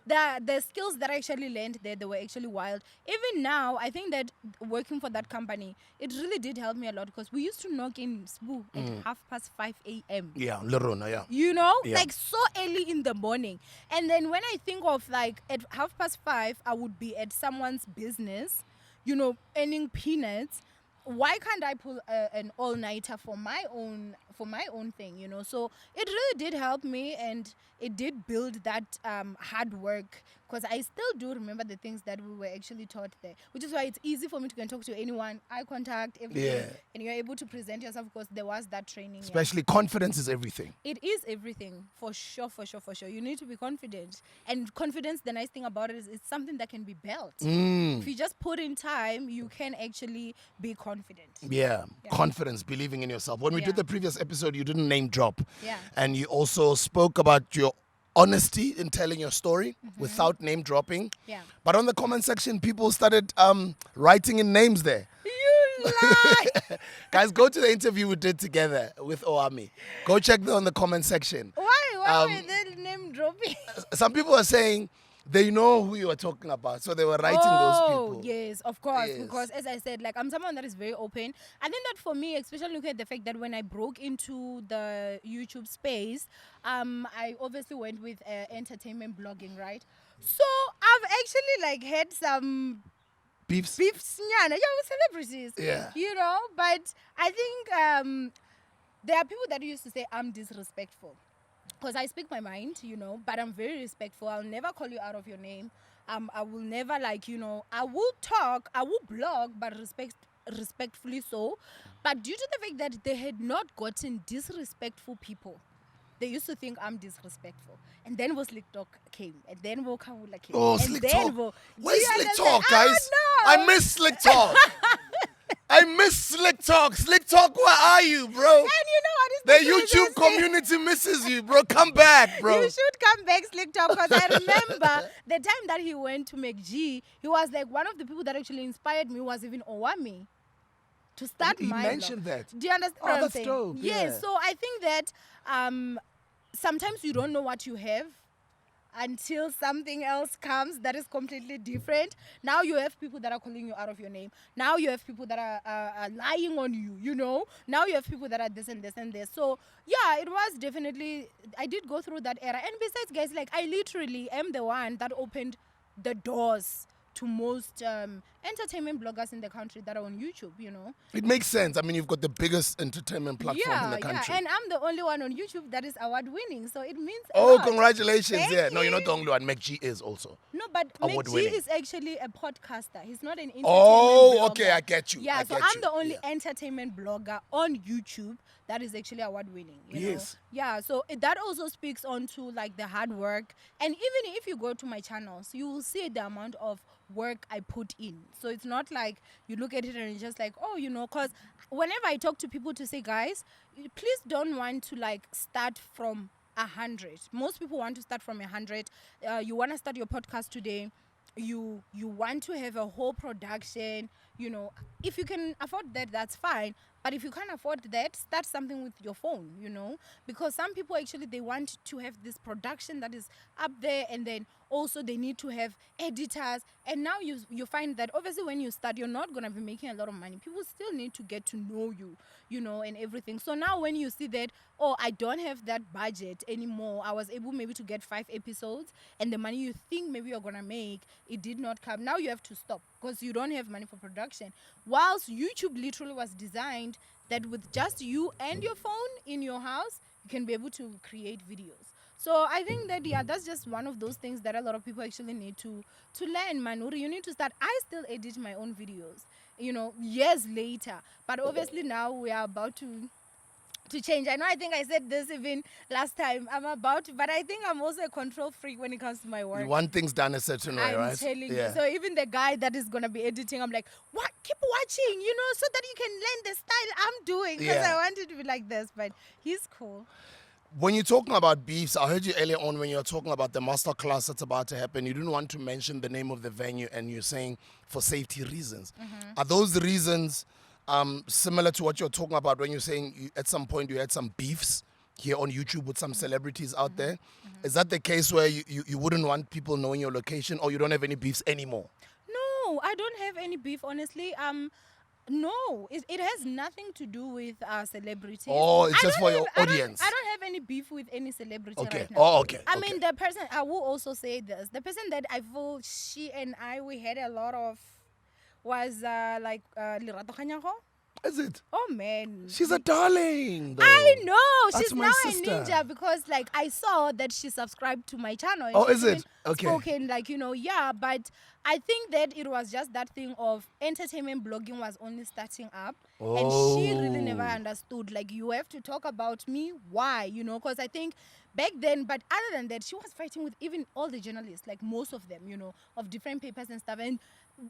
the skills that I actually learned there, they were actually wild. Even now, I think that working for that company, it really did help me a lot, because we used to knock in Sbu at 5:30 a.m. Yeah, Lerona, yeah. Yeah. Yeah. Like so early in the morning. And then when I think of like at 5:30, I would be at someone's business, earning peanuts. Why can't I pull an all-nighter for my own thing, So it really did help me, and it did build that hard work Because I still do remember the things that we were actually taught there, which is why it's easy for me to can talk to anyone, eye contact, everything, Yeah. and you're able to present yourself because there was that training. Yeah. Especially confidence is everything. It is everything, for sure, for sure, for sure. You need to be confident. And confidence, the nice thing about it is it's something that can be built. If you just put in time, you can actually be confident. Yeah. Confidence, believing in yourself. When we did Yeah. the previous episode, you didn't name drop. Yeah. And you also spoke about your honesty in telling your story without name dropping. Yeah. But on the comment section, people started writing in names there. You lie! Guys, go to the interview we did together with OWAMIE. Go check that on the comment section. Why were they name dropping? Some people are saying they know who you are talking about, so they were writing those people. Yes, of course. Yes. Because as I said, like I'm someone that is very open. I think that for me, especially looking at the fact that when I broke into the YouTube space, I obviously went with entertainment blogging, right? So I've actually like had some Beefs. beefs, with celebrities. Yeah. You know, but I think there are people that used to say I'm disrespectful. Because I speak my mind, you know, but I'm very respectful. I'll never call you out of your name. I will never I will talk, I will blog, but respectfully so. But due to the fact that they had not gotten disrespectful people, they used to think I'm disrespectful. And then Slick Talk came. And then Kawula came. Oh, and Slick then Talk. Do Where's you Slick understand? Talk, guys? I I miss Slick Talk. I miss Slick Talk. Slick Talk, where are you, bro? And you know what is The the YouTube craziest thing? community misses you, bro. Come back, bro. You should come back, Slick Talk, because I remember the time that he went to MacG, he was like one of the people that actually inspired me was even OWAMIE to start He my mentioned blog. that. Do you understand Oh, what I'm that's saying? dope, Yes, yeah. so I think that sometimes you don't know what you have until something else comes that is completely different. Now you have people that are calling you out of your name. Now you have people that are lying on you, you know. Now you have people that are this and this and this. So, yeah, it was definitely, I did go through that era. And besides, guys, like I literally am the one that opened the doors to most entertainment bloggers in the country that are on YouTube, you know. It makes sense. I mean, you've got the biggest entertainment platform in the country. Yeah, and I'm the only one on YouTube that is award winning, so it means a Oh, lot. congratulations. Thank Yeah. No, you're not you. the only one. MacG is also. No, but Award MacG winning. is actually a podcaster. He's not an entertainment Oh, blogger. okay, I get you. Yeah, I so get I'm you. the only Yeah. entertainment blogger on YouTube that is actually award winning. Yes. Yeah, so that also speaks on to like the hard work. And even if you go to my channels, you will see the amount of work I put in. So it's not like you look at it and it's just like, oh, you know, because whenever I talk to people to say, guys, please don't want to like start from 100. Most people want to start from 100. You want to start your podcast today. You want to have a whole production. You know, if you can afford that, that's fine. But if you can't afford that, start something with your phone, you know, because some people actually, they want to have this production that is up there, and then also they need to have editors. And now you find that obviously when you start, you're not going to be making a lot of money. People still need to get to know you, you know, and everything. So now when you see that, oh, I don't have that budget anymore, I was able maybe to get 5 episodes, and the money you think maybe you're going to make, it did not come. Now you have to stop because you don't have money for production. Whilst YouTube literally was designed that with just you and your phone in your house, you can be able to create videos. So I think that, yeah, that's just one of those things that a lot of people actually need to learn, Manuri. You need to start. I still edit my own videos, you know, years later. But obviously now we are about to change. I think I said this even last time. But I think I'm also a control freak when it comes to my work. You want things done a certain way, I'm right? telling you. Yeah. So even the guy that is going to be editing, I'm like, what? Keep watching, you know, so that you can learn the style I'm doing. Because Yeah. I want it to be like this. But he's cool. When you're talking about beefs, I heard you earlier on when you were talking about the masterclass that's about to happen. You didn't want to mention the name of the venue, and you're saying for safety reasons. Are those reasons similar to what you're talking about when you're saying at some point you had some beefs here on YouTube with some celebrities out there? Is that the case where you wouldn't want people knowing your location, or you don't have any beefs anymore? No, I don't have any beef, honestly. No, it has nothing to do with celebrities. Oh, it's I just don't for your have- audience. I don't have any beef with any celebrity Okay. right now. Oh, okay. I okay. mean, the person, I will also say this. The person that I feel she and I, we had a lot of was Lerato Kganyago. Is it? Oh, man. She's a darling, though. I know. That's she's my now sister. a ninja because like I saw that she subscribed to my channel. And Oh, she's is it? even Okay. Spoken like, yeah, but I think that it was just that thing of entertainment blogging was only starting up. And she really never Oh. understood. Like, you have to talk about me. Why? Because I think back then, but other than that, she was fighting with even all the journalists, like most of them, of different papers and stuff. And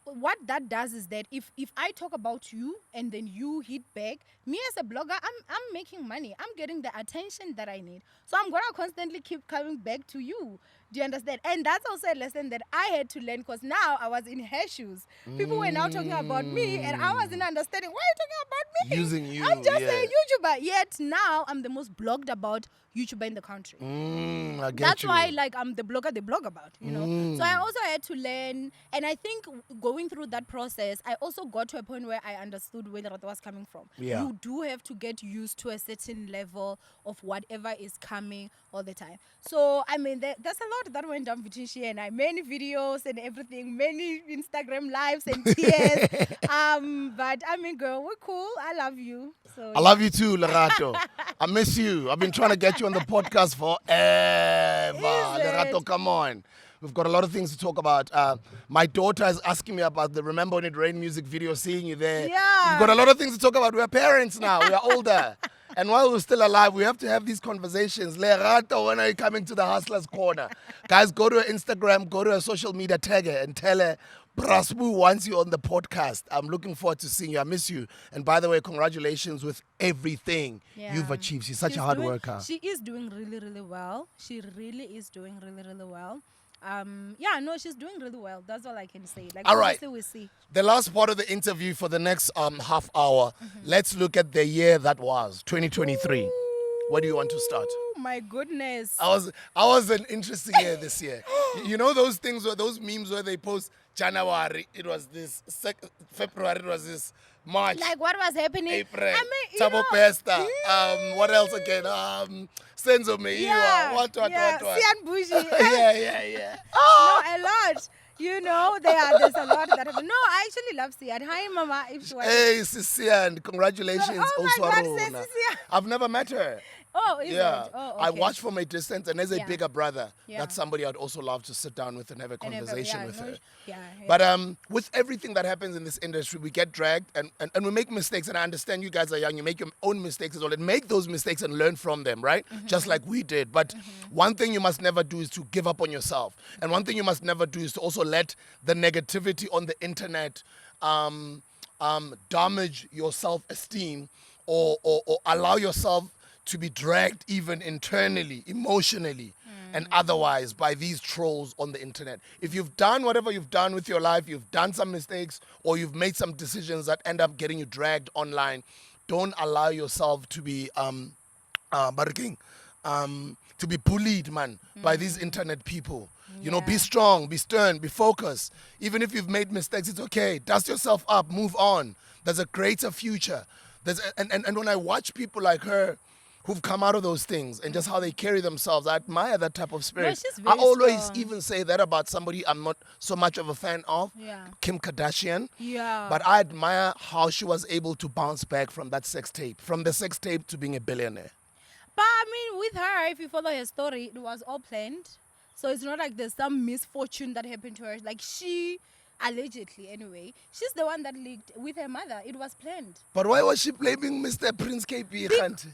what that does is that if I talk about you and then you hit back, me as a blogger, I'm making money. I'm getting the attention that I need. So I'm gonna constantly keep coming back to you. Do you understand? And that's also a lesson that I had to learn because now I was in her shoes. People were now talking about me and I wasn't understanding. Why are you talking about me? Using you, I'm just yeah. a YouTuber. Yet now I'm the most blogged about YouTuber in the country. I get That's you. why like I'm the blogger they blog about, So I also had to learn, and I think going through that process, I also got to a point where I understood where that was coming from. Yeah. You do have to get used to a certain level of whatever is coming all the time. So I mean, there's a lot that went down between she and I. Many videos and everything, many Instagram lives and tears. But I mean, girl, we're cool. I love you. So I love you too, Lerato. I miss you. I've been trying to get you on the podcast forever. Is it? Lerato, come on. We've got a lot of things to talk about. My daughter is asking me about the Remember When It Rained music video, seeing you there. Yeah. We've got a lot of things to talk about. We're parents now. We are older. And while we're still alive, we have to have these conversations. Lerato, when are you coming to the Hustlers Corner? Guys, go to her Instagram, go to her social media, tag her, and tell her, Brasbu wants you on the podcast. I'm looking forward to seeing you. I miss you. And by the way, congratulations with everything you've achieved. She's such a hard worker. She is doing really, really well. She really is doing really, really well. She's doing really well. That's all I can say. Like, All right. obviously we see. The last part of the interview for the next half hour, let's look at the year that was, 2023. Where do you want to start? Oh my goodness. I was an interesting year this year. You know those things, those memes where they post January, it was this, February, it was this, March, Like, what was happening? April, I mean, Tabo Pesta, what else again? Senzo Meiwa, what? Sian Bougie. Yeah. No, a lot. There's a lot that happened. No, I actually love Sian. Hi, Mama. If she was. Hey, Sisian, congratulations. Oh my God, Oswarona. Sisian. I've never met her. Oh, is Yeah, it? Oh, I okay. watched from a distance, and as a Yeah. bigger brother, Yeah. that's somebody I'd also love to sit down with and have a conversation with her. Yeah. But with everything that happens in this industry, we get dragged and we make mistakes. And I understand you guys are young. You make your own mistakes as well. And make those mistakes and learn from them, right? Just like we did. But one thing you must never do is to give up on yourself. And one thing you must never do is to also let the negativity on the internet damage your self-esteem or allow yourself to be dragged even internally, emotionally, and otherwise by these trolls on the internet. If you've done whatever you've done with your life, you've done some mistakes, or you've made some decisions that end up getting you dragged online, don't allow yourself to be to be bullied, man, by these internet people. You know, be strong, be stern, be focused. Even if you've made mistakes, it's okay. Dust yourself up, move on. There's a greater future. And when I watch people like her who've come out of those things and just how they carry themselves, I admire that type of spirit. she's I very always strong. even say that about somebody I'm not so much of a fan of, Yeah. Kim Kardashian. Yeah. But I admire how she was able to bounce back from that sex tape, from the sex tape to being a billionaire. But I mean, with her, if you follow her story, it was all planned. So it's not like there's some misfortune that happened to her. Like she, allegedly anyway, she's the one that leaked with her mother. It was planned. But why was she blaming Mr. Prince KP? Khanti?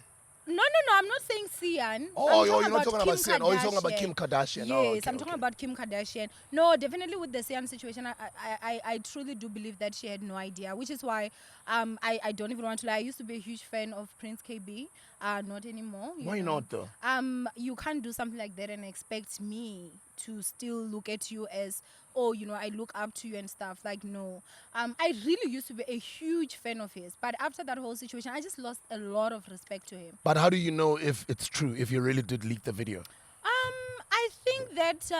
No, I'm not saying Sian. Oh, I'm you're not talking about Kim Sian. Oh, you're talking about Kardashian. Kim Kardashian. Yes, Oh, okay, I'm talking okay. about Kim Kardashian. No, definitely with the Sian situation, I truly do believe that she had no idea, which is why I don't even want to lie. I used to be a huge fan of Prince KB. Not anymore. Why not though? You can't do something like that and expect me to still look at you as, oh, I look up to you and stuff. Like, no. I really used to be a huge fan of his. But after that whole situation, I just lost a lot of respect to him. But how do you know if it's true, if you really did leak the video? I think that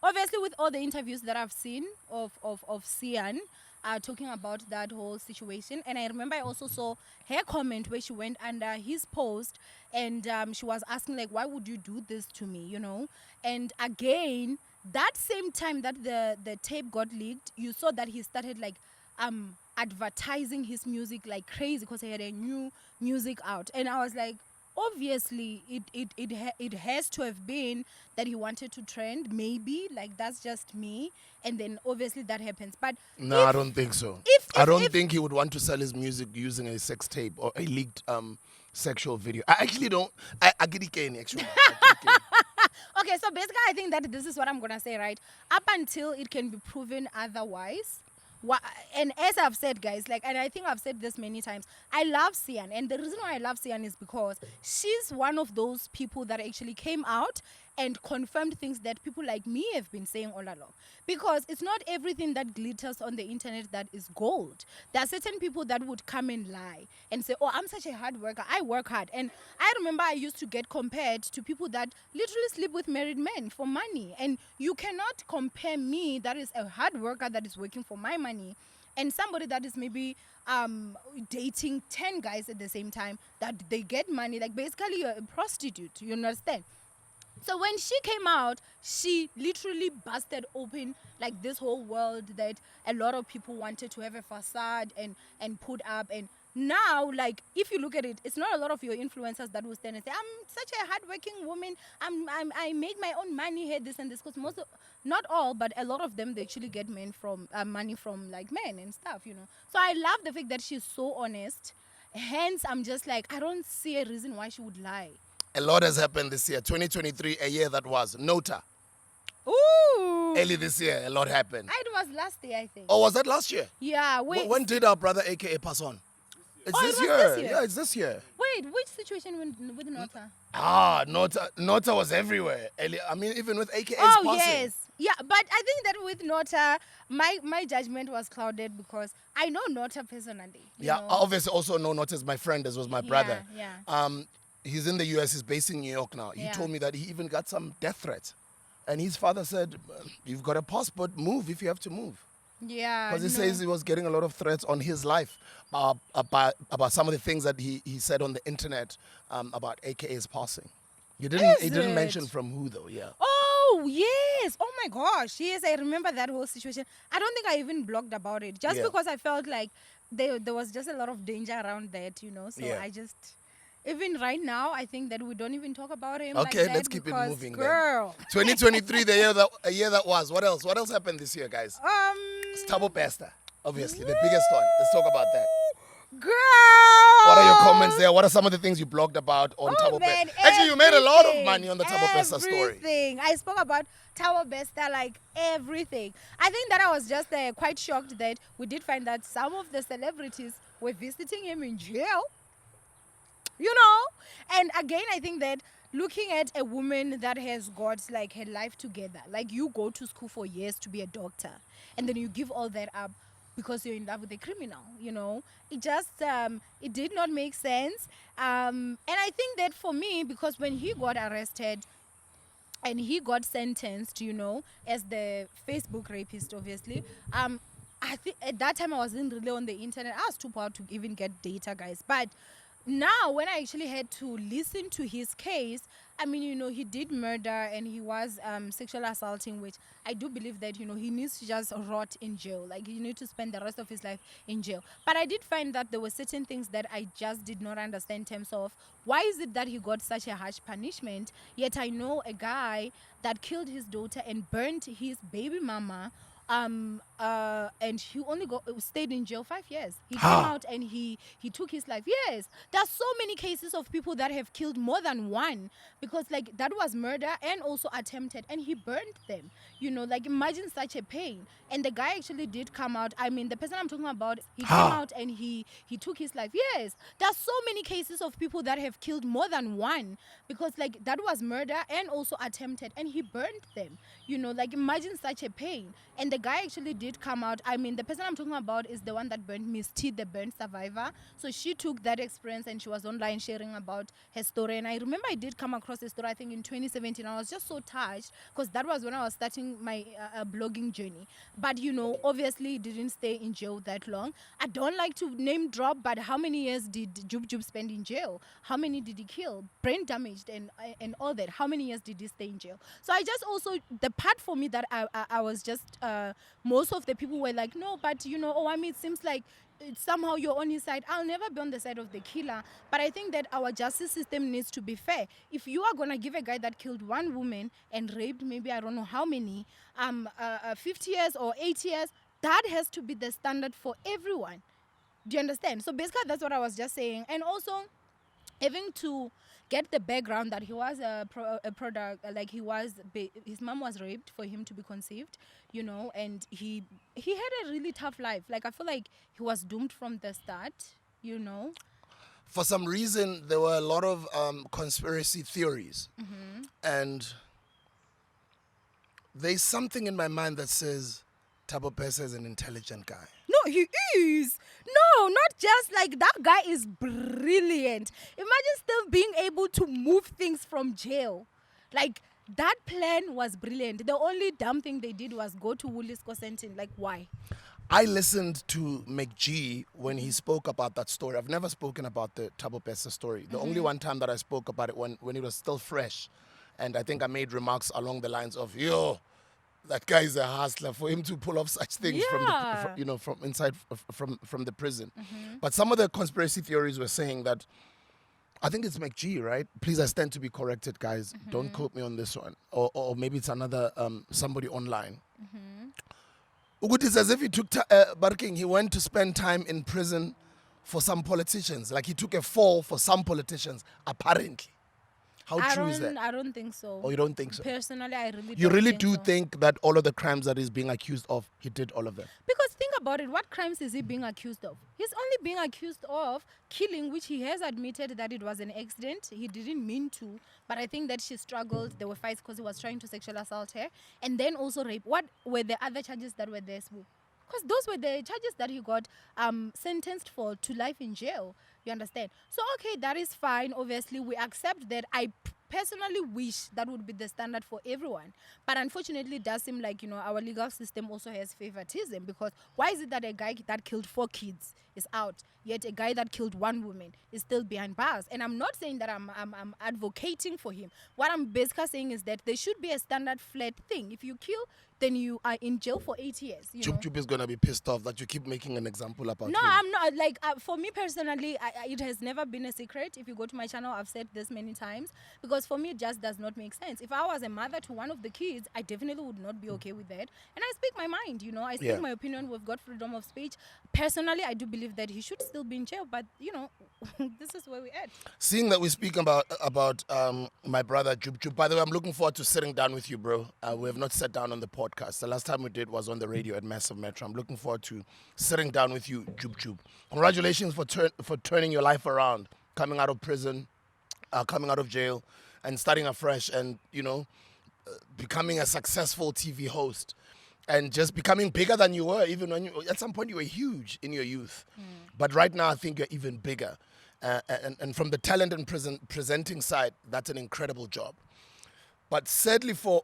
obviously with all the interviews that I've seen of Sian talking about that whole situation, and I remember I also saw her comment where she went under his post and she was asking like, why would you do this to me, And again, that same time that the tape got leaked, you saw that he started like advertising his music like crazy because he had a new music out, and I was like, obviously it has to have been that he wanted to trend, maybe, like that's just me, and then obviously that happens. But No, I don't think so. I don't think he would want to sell his music using a sex tape or a leaked sexual video. I actually don't. I get it, Kenny, actually. Okay, so basically, I think that this is what I'm gonna say, right? Up until it can be proven otherwise. And as I've said, guys, like, and I think I've said this many times, I love Sian, and the reason why I love Sian is because she's one of those people that actually came out and confirmed things that people like me have been saying all along. Because it's not everything that glitters on the internet that is gold. There are certain people that would come and lie and say, oh, I'm such a hard worker, I work hard. And I remember I used to get compared to people that literally sleep with married men for money. And you cannot compare me, that is a hard worker that is working for my money, and somebody that is maybe dating 10 guys at the same time, that they get money. Like, basically, you're a prostitute, you understand? So when she came out, she literally busted open like this whole world that a lot of people wanted to have a facade and put up. And now, like, if you look at it, it's not a lot of your influencers that will stand and say, I'm such a hardworking woman, I make my own money here, this and this. Because not all, but a lot of them, they actually get money from like men and stuff, you know. So I love the fact that she's so honest. Hence, I'm just like, I don't see a reason why she would lie. A lot has happened this year. 2023, a year that was. Nota. Ooh. Early this year, a lot happened. It was last year, I think. Oh, was that last year? Yeah. Wait. When did our brother AKA pass on? It's Oh, this it was year. this year? Yeah, it's this year. Wait. Which situation with Nota? Nota was everywhere. I mean, even with AKA's Oh passing. yes. Yeah, but I think that with Nota, my judgment was clouded because I know Nota personally. Yeah, know? I obviously also know Nota's my friend, as was my brother. Yeah. He's in the US, he's based in New York now. He Yeah. told me that he even got some death threats. And his father said, you've got a passport, move if you have to move. Yeah. Because he says he was getting a lot of threats on his life about some of the things that he said on the internet about AKA's passing. He didn't mention from who though, yeah. Oh, yes. Oh, my gosh. Yes, I remember that whole situation. I don't think I even blogged about it just Yeah. because I felt like there was just a lot of danger around that, you know. So Yeah. I just, even right now, I think that we don't even talk about him. Okay, like that let's keep it because, moving girl. then. 2023, a year that was. What else? What else happened this year, guys? It's Tabo Pesta, obviously, the biggest one. Let's talk about that. Girl. What are your comments there? What are some of the things you blogged about on Oh, Tabo man, Pesta? Actually, you made a lot of everything, money on the Tabo Pesta story. Everything. I spoke about Tower Besta, like everything. I think that I was just quite shocked that we did find that some of the celebrities were visiting him in jail. You know? And again, I think that looking at a woman that has got like her life together, like you go to school for years to be a doctor, and then you give all that up because you're in love with a criminal, you know, it just it did not make sense. And I think that for me, because when he got arrested and he got sentenced, you know, as the Facebook rapist, obviously, I think at that time I wasn't really on the internet. I was too poor to even get data, guys. But now when I actually had to listen to his case, I mean, you know, he did murder and he was sexual assaulting, which I do believe that, you know, he needs to just rot in jail. Like, he needs to spend the rest of his life in jail. But I did find that there were certain things that I just did not understand in terms of why is it that he got such a harsh punishment, yet I know a guy that killed his daughter and burnt his baby mama, and he only stayed in jail 5 years. He came out and he took his life. Yes, there's so many cases of people that have killed more than one, because like that was murder and also attempted, and he burned them. You know, like imagine such a pain. And the guy actually did come out. I mean, the person I'm talking about, he came out and he took his life. Yes, there's so many cases of people that have killed more than one, because like that was murder and also attempted, and he burned them. You know, like imagine such a pain. And the guy actually did come out. I mean, the person I'm talking about is the one that burned Miss T, the burnt survivor. So she took that experience and she was online sharing about her story. And I remember I did come across the story, I think in 2017. I was just so touched because that was when I was starting my blogging journey. But, you know, obviously he didn't stay in jail that long. I don't like to name drop, but how many years did JubJub spend in jail? How many did he kill? Brain damaged and all that. How many years did he stay in jail? So I just also, the part for me that I was just, most of the people were like, no, but, you know, OWAMIE, it seems like it's somehow you're on his side. I'll never be on the side of the killer. But I think that our justice system needs to be fair. If you are going to give a guy that killed one woman and raped maybe I don't know how many, 50 years or 80 years, that has to be the standard for everyone. Do you understand? So basically that's what I was just saying. And also having to get the background that he was a product, like his mom was raped for him to be conceived, you know, and he had a really tough life. Like I feel like he was doomed from the start, you know. For some reason, there were a lot of conspiracy theories, and there's something in my mind that says Thabo Pesa is an intelligent guy. No, he is. No, not just like that guy is brilliant. Imagine still being able to move things from jail. Like that plan was brilliant. The only dumb thing they did was go to Woolies Consenting. Like why? I listened to MacG when he spoke about that story. I've never spoken about the Thabo Pesa story. The only one time that I spoke about it when it was still fresh. And I think I made remarks along the lines of, yo, that guy is a hustler, for him to pull off such things from inside from the prison. But some of the conspiracy theories were saying that, I think it's MacG, right? Please, I stand to be corrected, guys. Don't quote me on this one. Or maybe it's another somebody online. It's as if he took Barking. He went to spend time in prison for some politicians. Like he took a fall for some politicians, apparently. How true is that? I don't think so. Oh, you don't think so? Personally, I really don't. You really think do so. think that all of the crimes that he's being accused of, he did all of them? Because think about it, what crimes is he being accused of? He's only being accused of killing, which he has admitted that it was an accident. He didn't mean to, but I think that she struggled. There were fights because he was trying to sexually assault her. And then also rape. What were the other charges that were there? Because those were the charges that he got sentenced for to life in jail. You understand? So, okay, that is fine. Obviously, we accept that. I personally wish that would be the standard for everyone. But unfortunately, it does seem like, you know, our legal system also has favoritism, because why is it that a guy that killed 4 kids is out, yet a guy that killed 1 woman is still behind bars? And I'm not saying that I'm advocating for him. What I'm basically saying is that there should be a standard flat thing. If you kill, then you are in jail for 8 years. JubJub is going to be pissed off that you keep making an example about No, him. I'm not. Like, for me personally, it has never been a secret. If you go to my channel, I've said this many times. Because for me, it just does not make sense. If I was a mother to one of the kids, I definitely would not be okay with that. And I speak my mind, you know. I speak my opinion. We've got freedom of speech. Personally, I do believe that he should still be in jail. But, you know, this is where we're at. Seeing that we speak about my brother JubJub, by the way, I'm looking forward to sitting down with you, bro. We have not sat down on the podcast. The last time we did was on the radio at Massive Metro. I'm looking forward to sitting down with you, JubJub. Congratulations for turning your life around, coming out of prison, coming out of jail, and starting afresh, and, you know, becoming a successful TV host, and just becoming bigger than you were. Even when at some point you were huge in your youth, but right now I think you're even bigger. And from the talent and presenting side, that's an incredible job. But sadly, for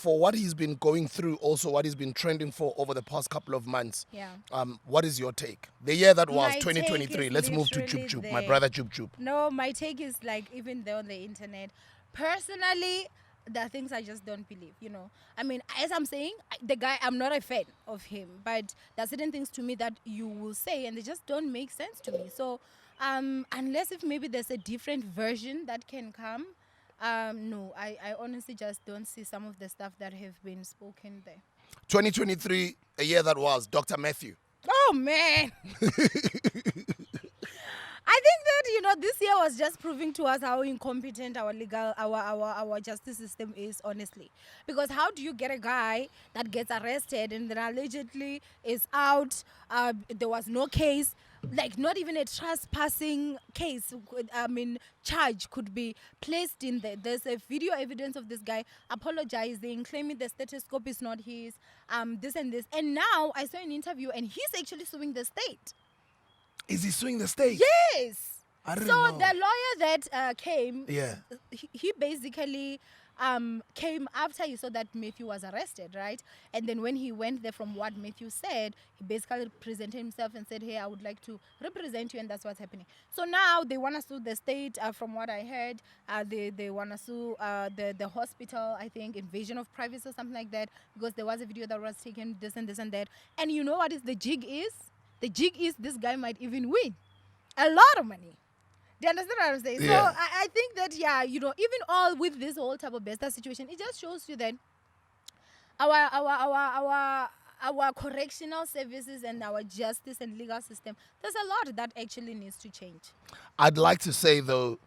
what he's been going through, also what he's been trending for over the past couple of months, what is your take? The year that was My 2023. take is Let's move to literally JubJub, there. my brother JubJub. No, my take is like, even there on the internet, personally, there are things I just don't believe, you know. I mean, as I'm saying, the guy, I'm not a fan of him, but there are certain things to me that you will say and they just don't make sense to me. So unless if maybe there's a different version that can come, no, I honestly just don't see some of the stuff that have been spoken there. 2023, a year that was, Dr. Matthew. Oh, man. I think that, you know, this year was just proving to us how incompetent our justice system is, honestly. Because how do you get a guy that gets arrested and then allegedly is out, there was no case, like not even a trespassing case, charge could be placed in there. There's a video evidence of this guy apologizing, claiming the stethoscope is not his, this and this. And now I saw an interview and he's actually suing the state. Is he suing the state? Yes. I didn't So know. the lawyer that came, Yeah. he basically came after he saw that Matthew was arrested, right? And then when he went there, from what Matthew said, he basically presented himself and said, hey, I would like to represent you, and that's what's happening. So now they want to sue the state, from what I heard. They want to sue the hospital, I think, invasion of privacy or something like that, because there was a video that was taken, this and this and that. And you know what is the jig is? The jig is this guy might even win a lot of money. Do you understand what I'm saying? So Yeah. I think that, yeah, you know, even all with this whole type of besta situation, it just shows you that our correctional services and our justice and legal system, there's a lot that actually needs to change. I'd like to say, though,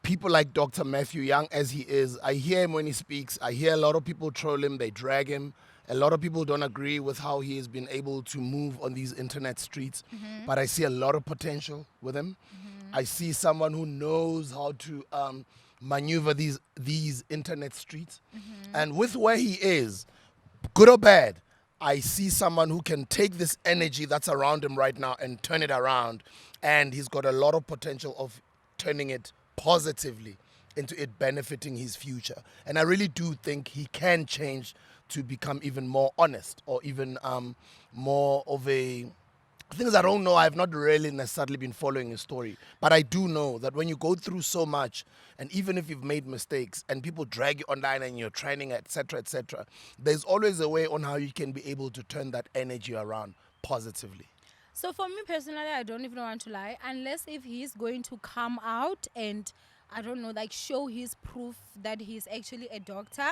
people like Dr. Matthew, young as he is, I hear him when he speaks. I hear a lot of people troll him, they drag him. A lot of people don't agree with how he has been able to move on these internet streets. But I see a lot of potential with him. I see someone who knows how to maneuver these internet streets. And with where he is, good or bad, I see someone who can take this energy that's around him right now and turn it around. And he's got a lot of potential of turning it positively into it benefiting his future. And I really do think he can change to become even more honest, or even more of a... Things I don't know, I've not really necessarily been following his story. But I do know that when you go through so much, and even if you've made mistakes and people drag you online and you're training, etc., there's always a way on how you can be able to turn that energy around positively. So for me personally, I don't even want to lie, unless if he's going to come out and, I don't know, like show his proof that he's actually a doctor.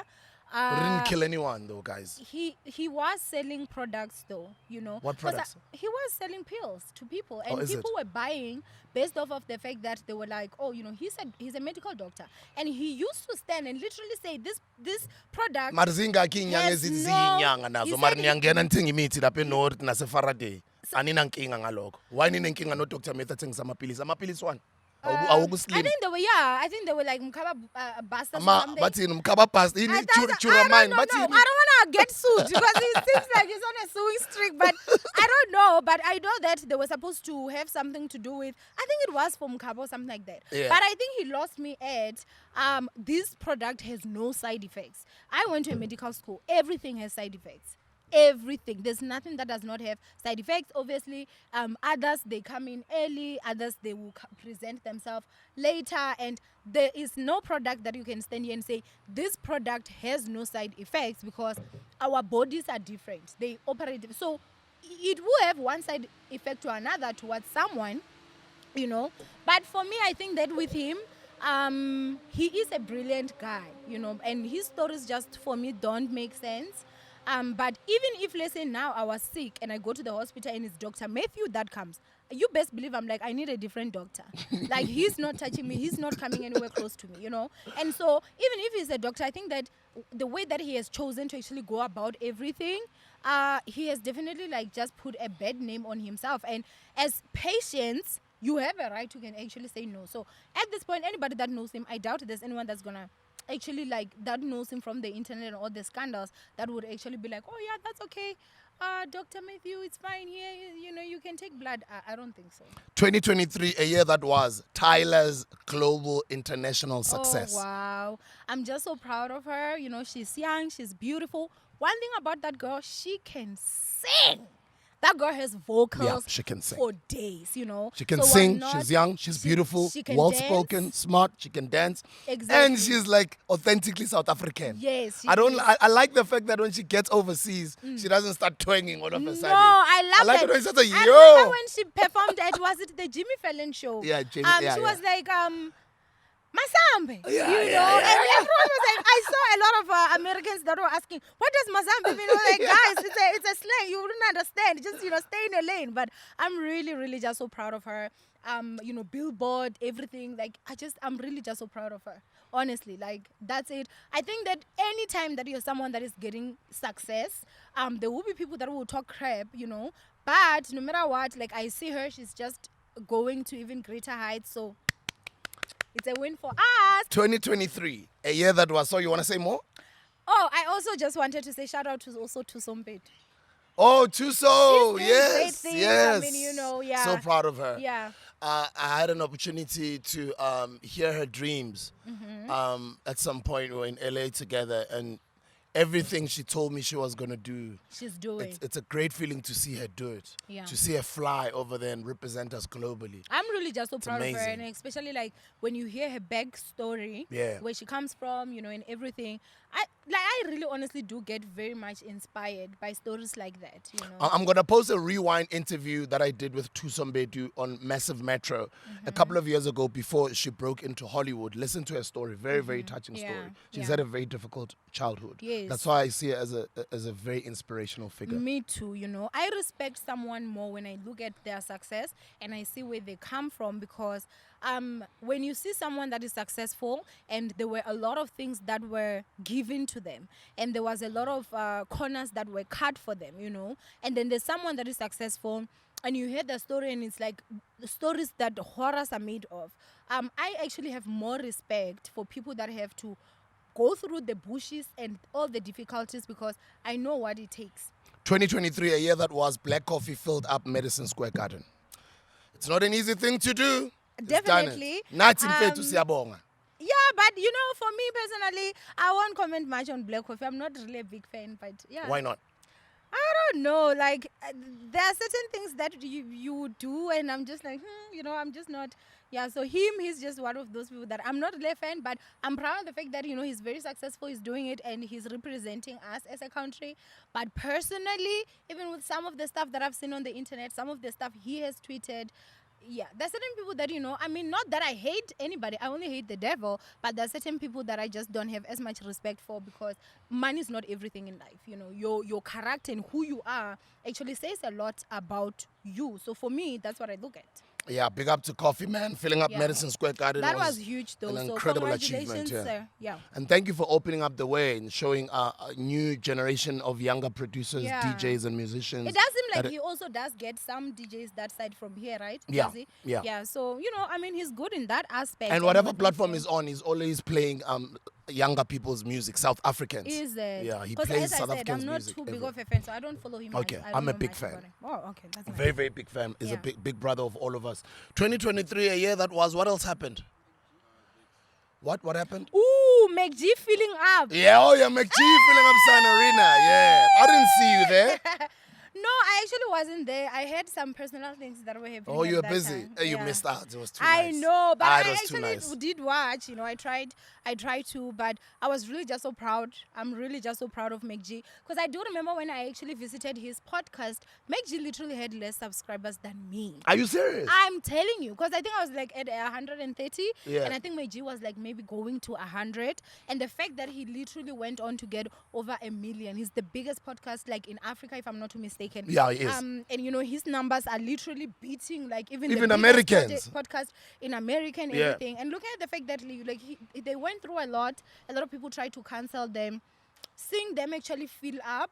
But it didn't kill anyone, though, guys. He was selling products, though, you know. What 'Cause, products? he was selling pills to people, and Oh, is people it? were buying based off of the fact that they were like, oh, you know, he's a medical doctor, and he used to stand and literally say this product. Mara zingaki inyanga Yes, ezizinyanga no. He nazo, said mara he- niyangena nithenga imithi lapha eNorth naseFaraday. Aninankinga ngalokho. Why ninenkinga no Dr. Matthew athengisa amapilisi? Amapilisi wani? I Awukuslim. think they were like Mkaba bastards or Ama something. bathini mkhaba past ini I don't churamine know. bathini. I don't want to get sued because it seems like he's on a suing streak. But I don't know. But I know that they were supposed to have something to do with. I think it was from Mkaba or something like that. Yeah. But I think he lost me at this product has no side effects. I went to a medical school. Everything has side effects. Everything. There's nothing that does not have side effects. Obviously, others they come in early, others they will present themselves later, and there is no product that you can stand here and say this product has no side effects, because our bodies are different. They operate, so it will have one side effect to another towards someone, you know. But for me, I think that with him, he is a brilliant guy, you know, and his stories just for me don't make sense. But even if, let's say now I was sick and I go to the hospital and it's Dr. Matthew that comes, you best believe I'm like, I need a different doctor. Like, he's not touching me. He's not coming anywhere close to me, you know. And so even if he's a doctor, I think that the way that he has chosen to actually go about everything, he has definitely like just put a bad name on himself. And as patients, you have a right to can actually say no. So at this point, anybody that knows him, I doubt there's anyone that's gonna actually like that knows him from the internet and all the scandals that would actually be like, oh yeah, that's okay, Dr. Matthew, it's fine here, you know, you can take blood. I don't think so. 2023, a year that was Tyler's global international success. Oh wow, I'm just so proud of her. You know, she's young, she's beautiful. One thing about that girl, she can sing. That girl has vocals Yeah, she can sing. for days, you know. She can So we're sing, not- she's young, she's beautiful, she can well-spoken, dance. smart, she can dance. Exactly. And she's like authentically South African. Yes, she I don't. is. I like the fact that when she gets overseas, she doesn't start twanging all of a sudden. No, I love like that. it when she says, I yo. remember when she performed at, was it the Jimmy Fallon show? Yeah, Jimmy- yeah, she yeah. was like, Mazambe. Yeah, you yeah, know, yeah, and everyone was like, I saw a lot of Americans that were asking, what does Mazambe mean? I was like, guys, it's a slang. You wouldn't understand. Just, you know, stay in your lane. But I'm really, really just so proud of her. You know, Billboard, everything. Like, I'm really just so proud of her. Honestly, like, that's it. I think that any time that you're someone that is getting success, there will be people that will talk crap, you know. But no matter what, like, I see her, she's just going to even greater heights. So it's a win for us. 2023, a year that was. So you want to say more? Oh, I also just wanted to say shout out to Sompet. Oh, Tuso, She's doing great yes, things. yes. I mean, you know, yeah. So proud of her. Yeah. I had an opportunity to hear her dreams. At some point we were in LA together, and everything she told me she was going to do. She's doing. It's a great feeling to see her do it. Yeah. To see her fly over there and represent us globally. I'm really just so proud of her, amazing. and especially like when you hear her backstory, Yeah. where she comes from, you know, and everything. I really honestly do get very much inspired by stories like that, you know. I'm going to post a rewind interview that I did with Tusombedu on Massive Metro a couple of years ago before she broke into Hollywood. Listen to her story. Very, very touching Yeah, story. She's yeah. had a very difficult childhood. Yes. That's why I see her as a very inspirational figure. Me too, you know. I respect someone more when I look at their success and I see where they come from, because when you see someone that is successful and there were a lot of things that were given to them and there was a lot of corners that were cut for them, you know, and then there's someone that is successful and you hear the story and it's like the stories that horrors are made of. I actually have more respect for people that have to go through the bushes and all the difficulties, because I know what it takes. 2023, a year that was Black Coffee filled up Madison Square Garden. It's not an easy thing to do. Definitely. Not in fair to siyabonga. Yeah, but you know, for me personally, I won't comment much on Black Coffee. I'm not really a big fan, but yeah. Why not? I don't know. Like, there are certain things that you do, and I'm just like, you know, I'm just not. Yeah, so he's just one of those people that I'm not really a fan, but I'm proud of the fact that, you know, he's very successful, he's doing it, and he's representing us as a country. But personally, even with some of the stuff that I've seen on the internet, some of the stuff he has tweeted, yeah, there's certain people that, you know, I mean, not that I hate anybody, I only hate the devil, but there's certain people that I just don't have as much respect for, because money is not everything in life. You know, your character and who you are actually says a lot about you. So for me, that's what I look at. Yeah, big up to Coffee Man, filling up Yeah. Madison Square Garden. That was huge, though. An So incredible congratulations, achievement. sir. Yeah. And thank you for opening up the way and showing a new generation of younger producers, Yeah. DJs, and musicians. It does seem like that- he also does get some DJs that side from here, right? Yeah, Does he? yeah. Yeah, so, you know, I mean, he's good in that aspect. And whatever what he platform can- he's on, he's always playing younger people's music, South Africans. Is it? Yeah, he 'Cause plays as I South said, Africans I'm not music too big everywhere. of a fan, so I don't follow him. Okay, I don't I'm a know big much fan. about him. Oh, okay, that's nice. Very, very big fan. Is Yeah. a big brother of all of us. 2023, a year that was. What else happened? What happened? Ooh, MacG filling up. Yeah, oh yeah, MacG filling up Sun Arena. Yeah, I didn't see you there. No, I actually wasn't there. I had some personal things that were happening. Oh, you at were that busy. time. You Yeah. missed out. It was too I nice. know, but It I was too actually nice. did watch. You know, I tried to, but I was really just so proud. I'm really just so proud of MacG, because I do remember when I actually visited his podcast, MacG literally had less subscribers than me. Are you serious? I'm telling you, because I think I was like at 130, Yeah. and I think MacG was like maybe going to 100. And the fact that he literally went on to get over 1 million, he's the biggest podcast like in Africa, if I'm not mistaken. Yeah, he is. And you know, his numbers are literally beating like even Even the biggest Americans. podcast in America and Yeah. everything. And looking at the fact that they went through a lot of people tried to cancel them. Seeing them actually fill up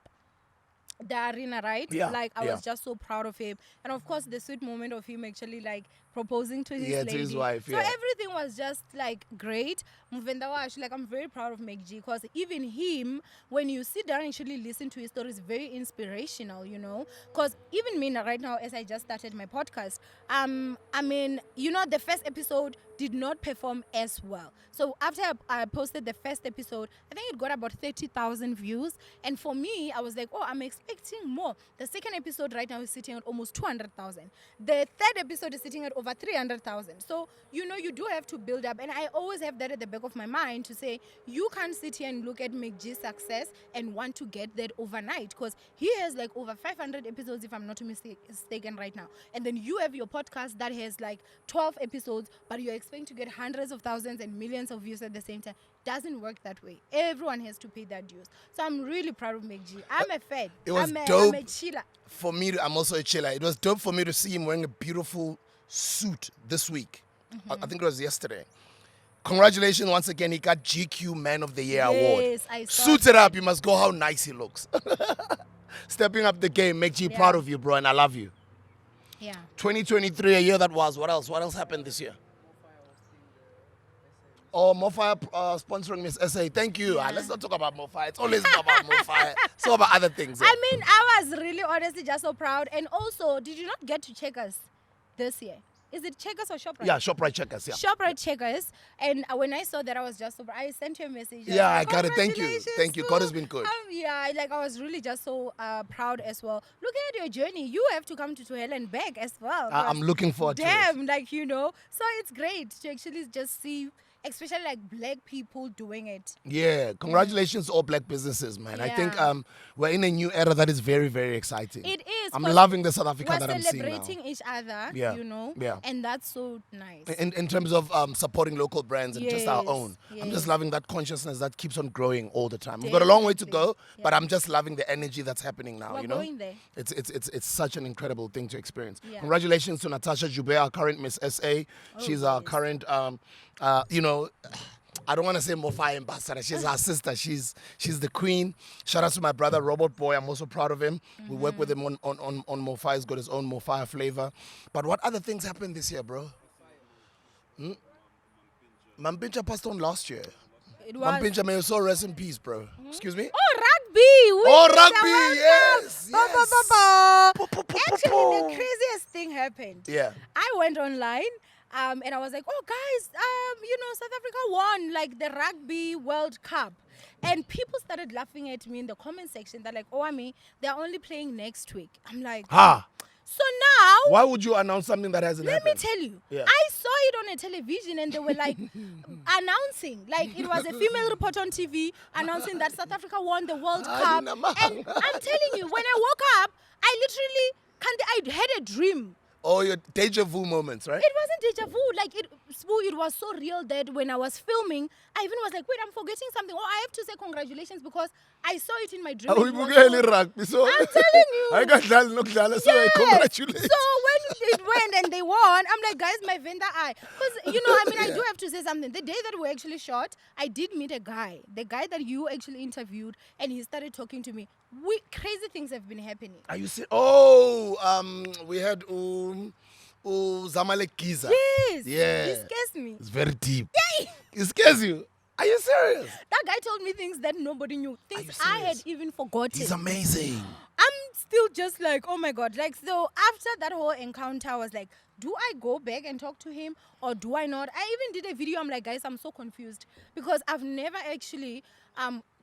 the arena, right? Yeah, Like I yeah. was just so proud of him. And of course the sweet moment of him actually like proposing to his Yeah, lady. to his wife, So yeah. everything was just like great. Mvendawash, like I'm very proud of MacG, because even him, when you sit down and actually listen to his story, is very inspirational, you know. Because even me right now, as I just started my podcast, I mean, you know, the first episode did not perform as well. So after I posted the first episode, I think it got about 30,000 views. And for me, I was like, oh, I'm expecting more. The second episode right now is sitting at almost 200,000. The third episode is sitting at over 300,000. So, you know, you do have to build up. And I always have that at the back of my mind to say, you can't sit here and look at MacG's success and want to get that overnight, because he has like over 500 episodes, if I'm not mistaken right now. And then you have your podcast that has like 12 episodes, but you're expecting to get hundreds of thousands and millions of views at the same time. Doesn't work that way. Everyone has to pay their dues. So I'm really proud of MacG. I'm a fan. It was I'm dope. a chiller. For me, I'm also a chiller. It was dope for me to see him wearing a beautiful suit this week. I think it was yesterday. Congratulations once again. He got GQ Man of the Year award. Yes, I saw Suit it up. You must go how nice he looks. Stepping up the game. MacG, Yeah. proud of you, bro, and I love you. Yeah. 2023, a year that was. What else? What else happened this year? Oh, Mofire sponsoring Miss SA. Thank you. Yeah. Let's not talk about Mofire. It's always about Mofire. It's all about other things. I mean, I was really honestly just so proud. And also, did you not get to check us this year? Is it Checkers or ShopRite? Yeah, ShopRite Checkers. Yeah. ShopRite Checkers. And when I saw that, I was just so. I sent you a message. Yeah, was I like, got it. Thank you. "Congratulations, Thank you. God has been good. Yeah, like I was really just so proud as well. Looking at your journey, you have to come to hell and back as well. I'm looking forward to it. Damn, like so it's great to actually just see, especially like black people doing it. Yeah, congratulations to all black businesses, man. I think Yeah. we're in a new era that is very, very exciting. It is. I'm 'cause loving the South Africa we're that I'm seeing now. celebrating each other, Yeah, yeah. and that's so nice. In terms of supporting local brands and just our Yes, own. I'm yes. just loving that consciousness that keeps on growing all the time. We've got a long way to go, Definitely, but yeah. I'm just loving the energy that's happening now, We're you know? going there. It's such an incredible thing to experience. Yeah. Congratulations to Natasha Jube, our current Miss SA. She's our yes. current I don't want to say Mofi ambassador. She's our sister. She's the queen. Shout out to my brother Robot Boy. I'm also proud of him. We work with him on Mofi. He's got his own Mofi flavor. But what other things happened this year, bro? Mampincha passed on last year. It was. Mampincha, may your soul rest in peace, bro. Excuse me? Oh, rugby! We Oh, did rugby, the World yes, Cup. Ba, ba, yes. ba, ba. Po, po, po, po, Actually, po. the craziest thing happened. Yeah. I went online and I was like, oh, guys, South Africa won like the Rugby World Cup. And people started laughing at me in the comment section. They're like, OWAMIE, they're only playing next week. I'm like, Ha! so now, Why would you announce something that hasn't let me happened? tell you, Yeah. I saw it on a television and they were like announcing, like it was a female reporter on TV announcing that South Africa won the World Cup. And I'm telling you, when I woke up, I had a dream. Oh, your deja vu moments, right? It wasn't deja vu. Like it was so real that when I was filming, I even was like, wait, I'm forgetting something. Oh, I have to say congratulations because I saw it in my dream. Oh, It we was really so- rugby. So I'm telling you. I got that look that. So Yes. congratulations. So when it went and they won, I'm like, guys, my vendor eye. Because, I do have to say something. The day that we actually shot, I did meet a guy. The guy that you actually interviewed, and he started talking to me. Crazy things have been happening. Are you serious? Oh, we had Zamalek Giza. Yes. Yeah. He scares me. It's very deep. It scares you. Are you serious? That guy told me things that nobody knew. you Things I had serious? even forgotten. He's amazing. I'm still just like, oh my God. Like, so after that whole encounter, I was like, do I go back and talk to him or do I not? I even did a video. I'm like, guys, I'm so confused because I've never actually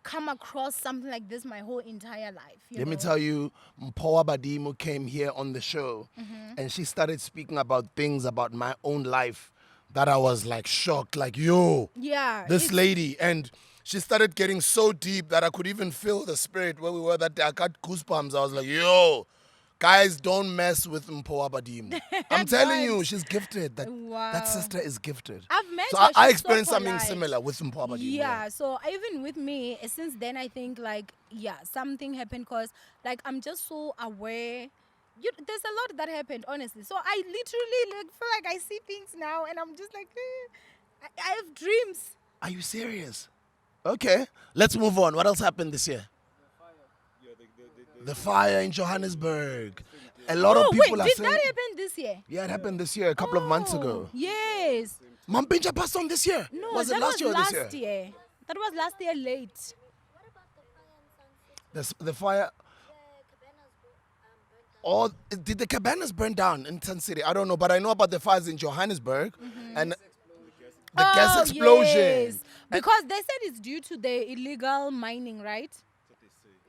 come across something like this my whole entire life. Let me tell you, Mpawa Badimo came here on the show and she started speaking about things about my own life that I was like shocked, like, yo, Yeah. this lady. And she started getting so deep that I could even feel the spirit where we were that day. I got goosebumps. I was like, yo, guys, don't mess with Mpawa Badimo. I'm telling you, she's gifted. That Wow. sister is gifted. I've met So her. I She's so experienced something polite. similar with Mpawa Badimo. Yeah, so even with me, since then, I think like, yeah, something happened because like I'm just so aware. There's a lot that happened, honestly. So I literally like feel like I see things now and I'm just like, I have dreams. Are you serious? Okay, let's move on. What else happened this year? The fire in Johannesburg. A lot of people are did saying. that happen this year? Yeah, it happened this year, a couple of months ago. Yes. Mampincha passed on this year. No, was it that last was year or last this year? year. That was last year late. The fire. Or did the cabanas burn down in Sun City? I don't know, but I know about the fires in Johannesburg and the gas explosion. Yes. Because they said it's due to the illegal mining, right?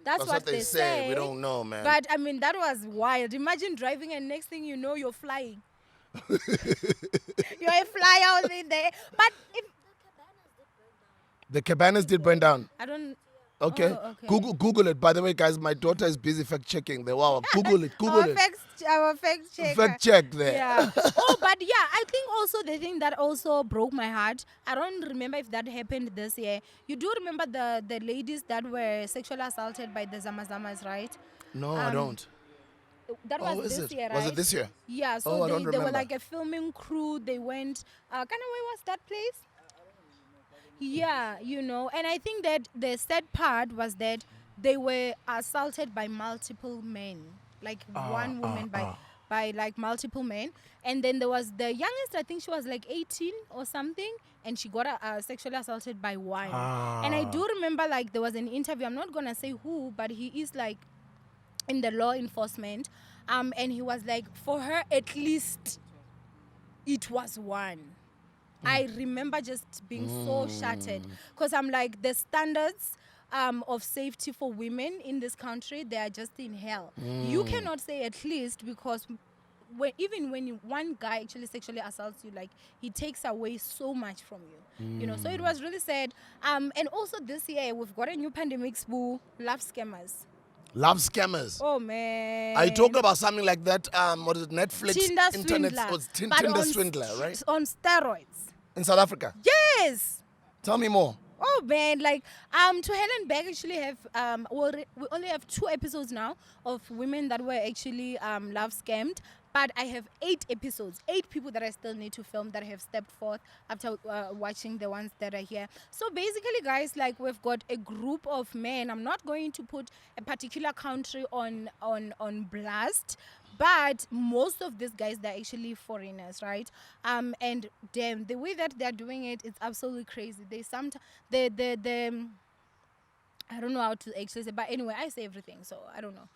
That's what they say. say. We don't know, man. But I mean, that was wild. Imagine driving and next thing you know, you're flying. You're a fly out in there. But if The cabanas did burn down. I don't. Okay. Oh, okay. Google it. By the way, guys, my daughter is busy fact checking. Wow. Google it. Google our it. Our fact checker. Fact check there. Yeah. Oh, but yeah, I think also the thing that also broke my heart. I don't remember if that happened this year. You do remember the ladies that were sexually assaulted by the Zamazamas, right? No, I don't. That was is this it? year, right? Was it this year? Yeah. So Oh, I don't they were remember. like a filming crew. They went. Kind of where was that place? Yeah, and I think that the sad part was that they were assaulted by multiple men, like one woman by like multiple men, and then there was the youngest. I think she was like 18 or something, and she got sexually assaulted by one. And I do remember like there was an interview. I'm not gonna say who, but he is like in the law enforcement, and he was like, for her at least it was one. I remember just being so shattered because I'm like, the standards of safety for women in this country, they are just in hell. You cannot say at least, because even when one guy actually sexually assaults you, like, he takes away so much from you, you know. So it was really sad. And also this year we've got a new pandemic, boo, love scammers. Love scammers. Oh man! Are you talking about something like that? What is it? Netflix Tinder internet swindler, or but Tinder on swindler, right? On steroids. In South Africa. Yes. Tell me more. Oh man, like to hell and back actually have we only have 2 episodes now of women that were actually love scammed, but I have 8 episodes, 8 people that I still need to film that have stepped forth after watching the ones that are here. So basically, guys, like, we've got a group of men. I'm not going to put a particular country on blast, but most of these guys, they're actually foreigners, right? And damn, the way that they're doing it, it's absolutely crazy. They I don't know how to actually say, but anyway, I say everything, so I don't know.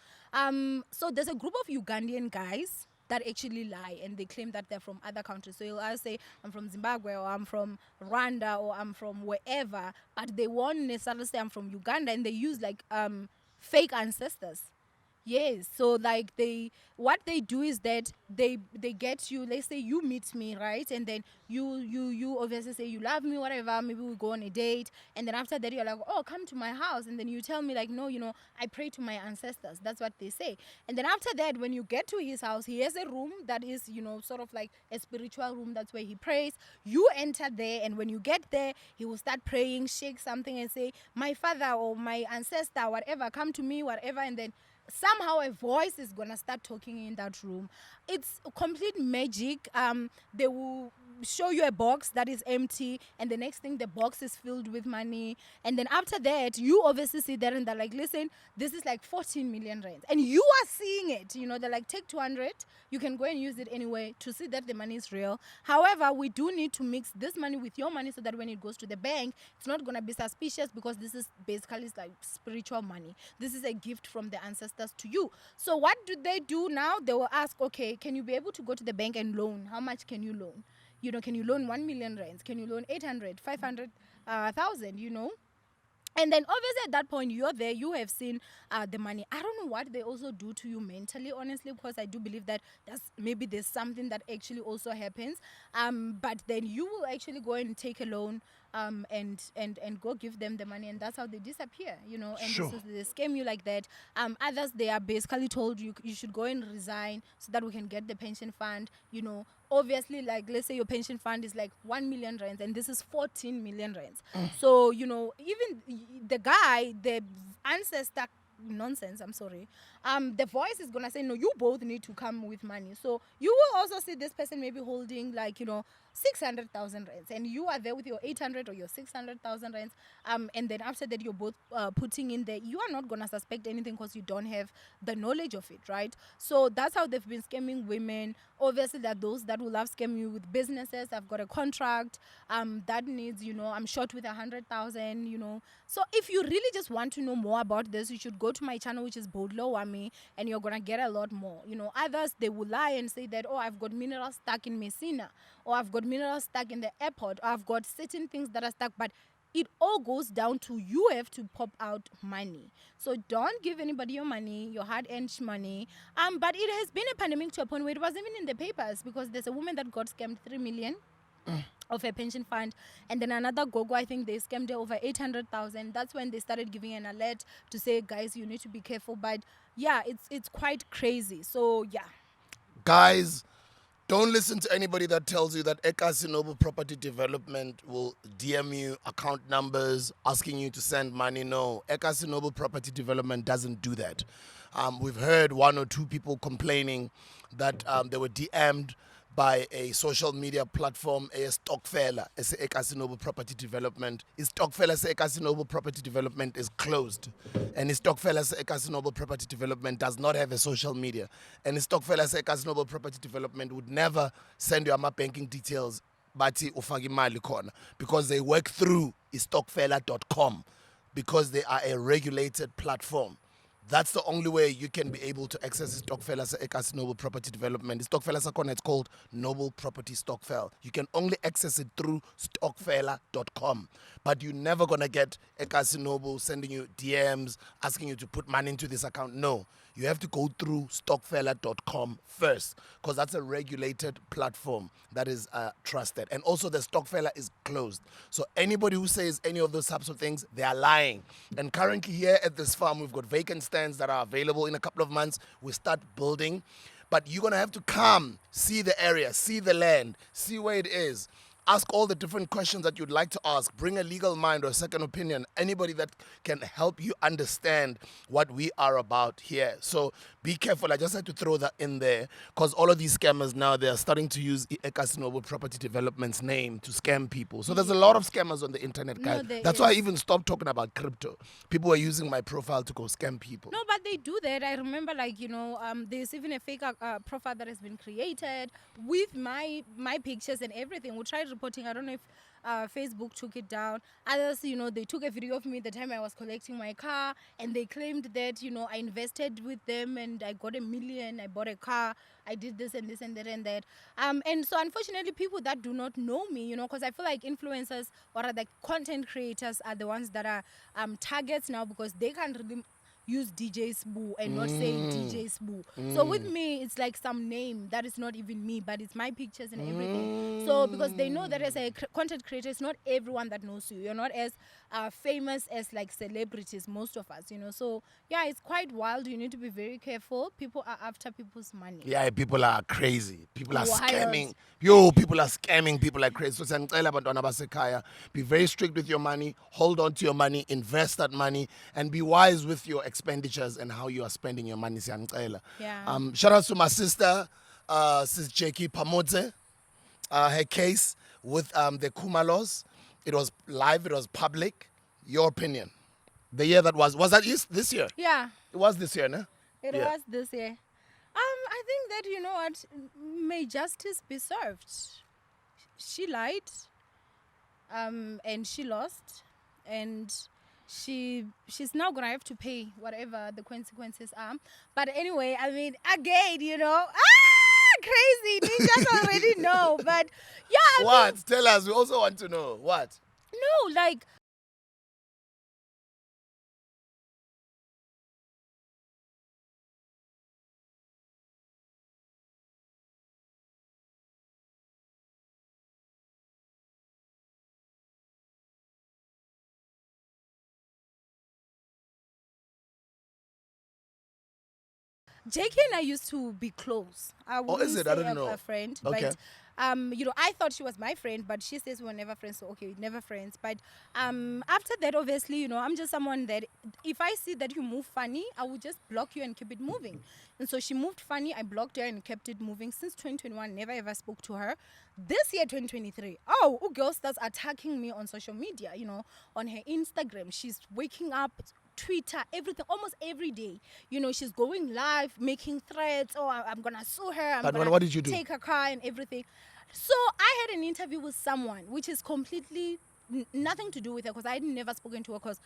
So there's a group of Ugandan guys that actually lie, and they claim that they're from other countries. So you'll either say, I'm from Zimbabwe, or I'm from Rwanda, or I'm from wherever, but they won't necessarily say I'm from Uganda, and they use like fake ancestors. Yes, so like what they do is that they get you. Let's say you meet me, right, and then you obviously say you love me, whatever. Maybe we go on a date, and then after that you're like, oh, come to my house, and then you tell me like, no, you know, I pray to my ancestors. That's what they say. And then after that, when you get to his house, he has a room that is, you know, sort of like a spiritual room. That's where he prays. You enter there, and when you get there, he will start praying, shake something, and say, my father or my ancestor, whatever, come to me, whatever, and then somehow a voice is gonna start talking in that room. It's complete magic. They will show you a box that is empty, and the next thing, the box is filled with money. And then after that, you obviously see that, and they're like, listen, this is like 14 million rands, and you are seeing it. You know, they're like, take 200, you can go and use it anyway to see that the money is real. However, we do need to mix this money with your money so that when it goes to the bank, it's not gonna be suspicious, because this is basically like spiritual money. This is a gift from the ancestors to you. So what do they do now? They will ask, okay, can you be able to go to the bank and loan? How much can you loan? You know, can you loan 1 million rands? Can you loan 800, 500,000, you know? And then obviously at that point, you're there, you have seen the money. I don't know what they also do to you mentally, honestly, because I do believe that maybe there's something that actually also happens. But then you will actually go and take a loan and go give them the money, and that's how they disappear, you know. And Sure. they scam you like that. Others, they are basically told you should go and resign so that we can get the pension fund, you know. Obviously, like, let's say your pension fund is like 1 million rands, and this is 14 million rands. So, you know, even the guy, the ancestor nonsense, I'm sorry, the voice is gonna say, no, you both need to come with money. So you will also see this person maybe holding, like, you know, 600,000 rands, and you are there with your 800 or your 600,000 rands, and then after that you're both putting in there. You are not gonna suspect anything because you don't have the knowledge of it, right? So that's how they've been scamming women. Obviously, there are those that will love scam you with businesses. I've got a contract that needs, you know, I'm short with 100,000, you know. So if you really just want to know more about this, you should go to my channel, which is BOLDLY, OWAMIE, and you're gonna get a lot more. You know, others, they will lie and say that, oh, I've got minerals stuck in Messina, or I've got minerals stuck in the airport, or I've got certain things that are stuck, but it all goes down to you have to pop out money. So don't give anybody your money, your hard-earned money. But it has been a pandemic to a point where it wasn't even in the papers, because there's a woman that got scammed 3 million of a pension fund, and then another gogo, I think they scammed her over 800,000. That's when they started giving an alert to say, guys, you need to be careful. But yeah, it's quite crazy. So yeah. Guys, don't listen to anybody that tells you that Noble Property Development will DM you account numbers asking you to send money. No, Noble Property Development doesn't do that. We've heard 1 or 2 people complaining that they were DM'd by a social media platform, a Stockfella, as Noble Property Development. Is Stockfella as Noble Property Development is closed, and Stockfella as Noble Property Development does not have a social media, and Stockfella as Noble Property Development would never send you my banking details, bathi ufake imali khona, because they work through stockfella.com, because they are a regulated platform. That's the only way you can be able to access Stokfela Ekas Noble Property Development. Stokfela Sakona, it's called Noble Property Stokfel. You can only access it through stokfela.com. But you're never going to get Ekas Noble sending you DMs, asking you to put money into this account. No. You have to go through stokfela.com first, because that's a regulated platform that is trusted. And also the Stokfela is closed. So anybody who says any of those types of things, they are lying. And currently here at this farm, we've got vacant stands that are available. In a couple of months, we start building. But you're going to have to come, see the area, see the land, see where it is. Ask all the different questions that you'd like to ask. Bring a legal mind or a second opinion. Anybody that can help you understand what we are about here. So be careful. I just had to throw that in there because all of these scammers now, they're starting to use Ekas Noble Property Development's name to scam people. So there's a lot of scammers on the internet, guys. No, That's why I even stopped talking about crypto. People were using my profile to go scam people. No, but they do that. I remember, there's even a fake profile that has been created with my pictures and everything. We tried reporting. I don't know if Facebook took it down. Others, they took a video of me the time I was collecting my car, and they claimed that, I invested with them and I got $1 million. I bought a car. I did this and this and that and that. And so, unfortunately, people that do not know me, because I feel like influencers or the content creators are the ones that are targets now, because they can't really use DJ Spoo and not say DJ Spoo. So with me, it's like some name that is not even me, but it's my pictures and everything. So because they know that as a content creator, it's not everyone that knows you. You're not as famous as like celebrities, most of us, So yeah, it's quite wild. You need to be very careful. People are after people's money. Yeah, people are crazy. People are Wild. scamming. People are scamming. People like crazy. So siyangicela bantwana basekhaya, be very strict with your money. Hold on to your money. Invest that money. And be wise with your expenditures and how you are spending your money. Siyangicela. Yeah. Shout out to my sister, Sis Jackie Phamotse. Her case with the Kumalos. It was live. It was public. Your opinion. The year that was that this year? Yeah. It was this year, no? It Yeah. was this year. I think that, you know what, may justice be served. She lied, and she lost, and she's now gonna have to pay whatever the consequences are. But anyway, I mean, again, crazy. They just already know. But yeah, What? Tell us. We also want to know. What? no, like. JK and I used to be close. I Oh, is wouldn't it? I say don't know. a friend, Okay. but I thought she was my friend, but she says we were never friends. So okay, never friends. But after that, obviously, I'm just someone that if I see that you move funny, I would just block you and keep it moving. And so she moved funny. I blocked her and kept it moving since 2021. Never ever spoke to her. This year, 2023, girl starts attacking me on social media. On her Instagram, she's waking up. Twitter, everything, almost every day. She's going live, making threats. Oh, I'm gonna sue her. I'm But gonna what did you do? take her car and everything. So I had an interview with someone, which is completely nothing to do with her, because I had never spoken to her, because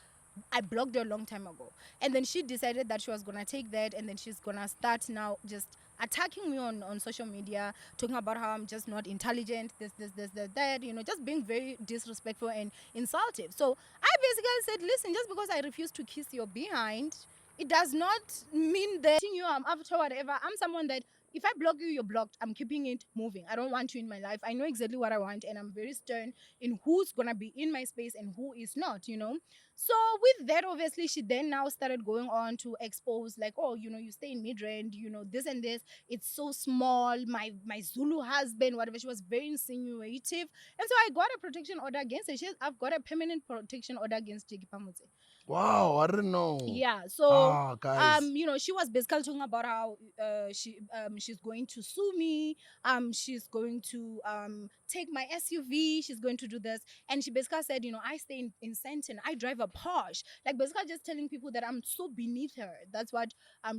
I blocked her a long time ago. And then she decided that she was gonna take that, and then she's gonna start now just attacking me on social media, talking about how I'm just not intelligent, this, that, just being very disrespectful and insultive. So I basically said, listen, just because I refuse to kiss your behind, it does not mean that I'm after whatever. I'm someone that if I block you, you're blocked. I'm keeping it moving. I don't want you in my life. I know exactly what I want, and I'm very stern in who's gonna be in my space and who is not, So with that, obviously, she then now started going on to expose, like, oh, you stay in Midrand, this and this. It's so small. My Zulu husband, whatever. She was very insinuative, and so I got a protection order against her. I've got a permanent protection order against Jackie Phamotse. Wow, I didn't know. Yeah, so Guys. she was basically talking about how she's going to sue me, she's going to take my SUV. She's going to do this. And she basically said, I stay in Senton. I drive a Porsche. Like, basically just telling people that I'm so beneath her. That's what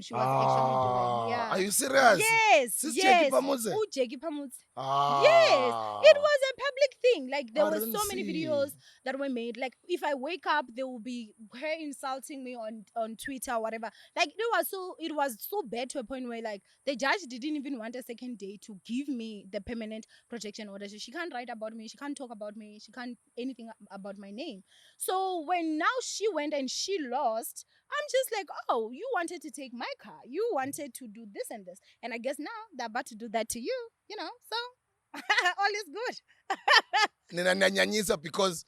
she was actually doing. Yeah. Are you serious? Yes. Sis yes. Jackie Phamotse? Oh, Jackie Phamotse. Ah. Yes. It was a public thing. Like, there I were didn't so many see. videos that were made. Like, if I wake up, there will be her insulting me on Twitter or whatever. Like, it was so bad to a point where, like, the judge didn't even want a second day to give me the permanent protection order. So she can't write about me, she can't talk about me, she can't anything about my name. So when now she went and she lost, I'm just like, oh, you wanted to take my car, you wanted to do this and this, and I guess now they're about to do that to you, so all is good. Nina nyanyisa because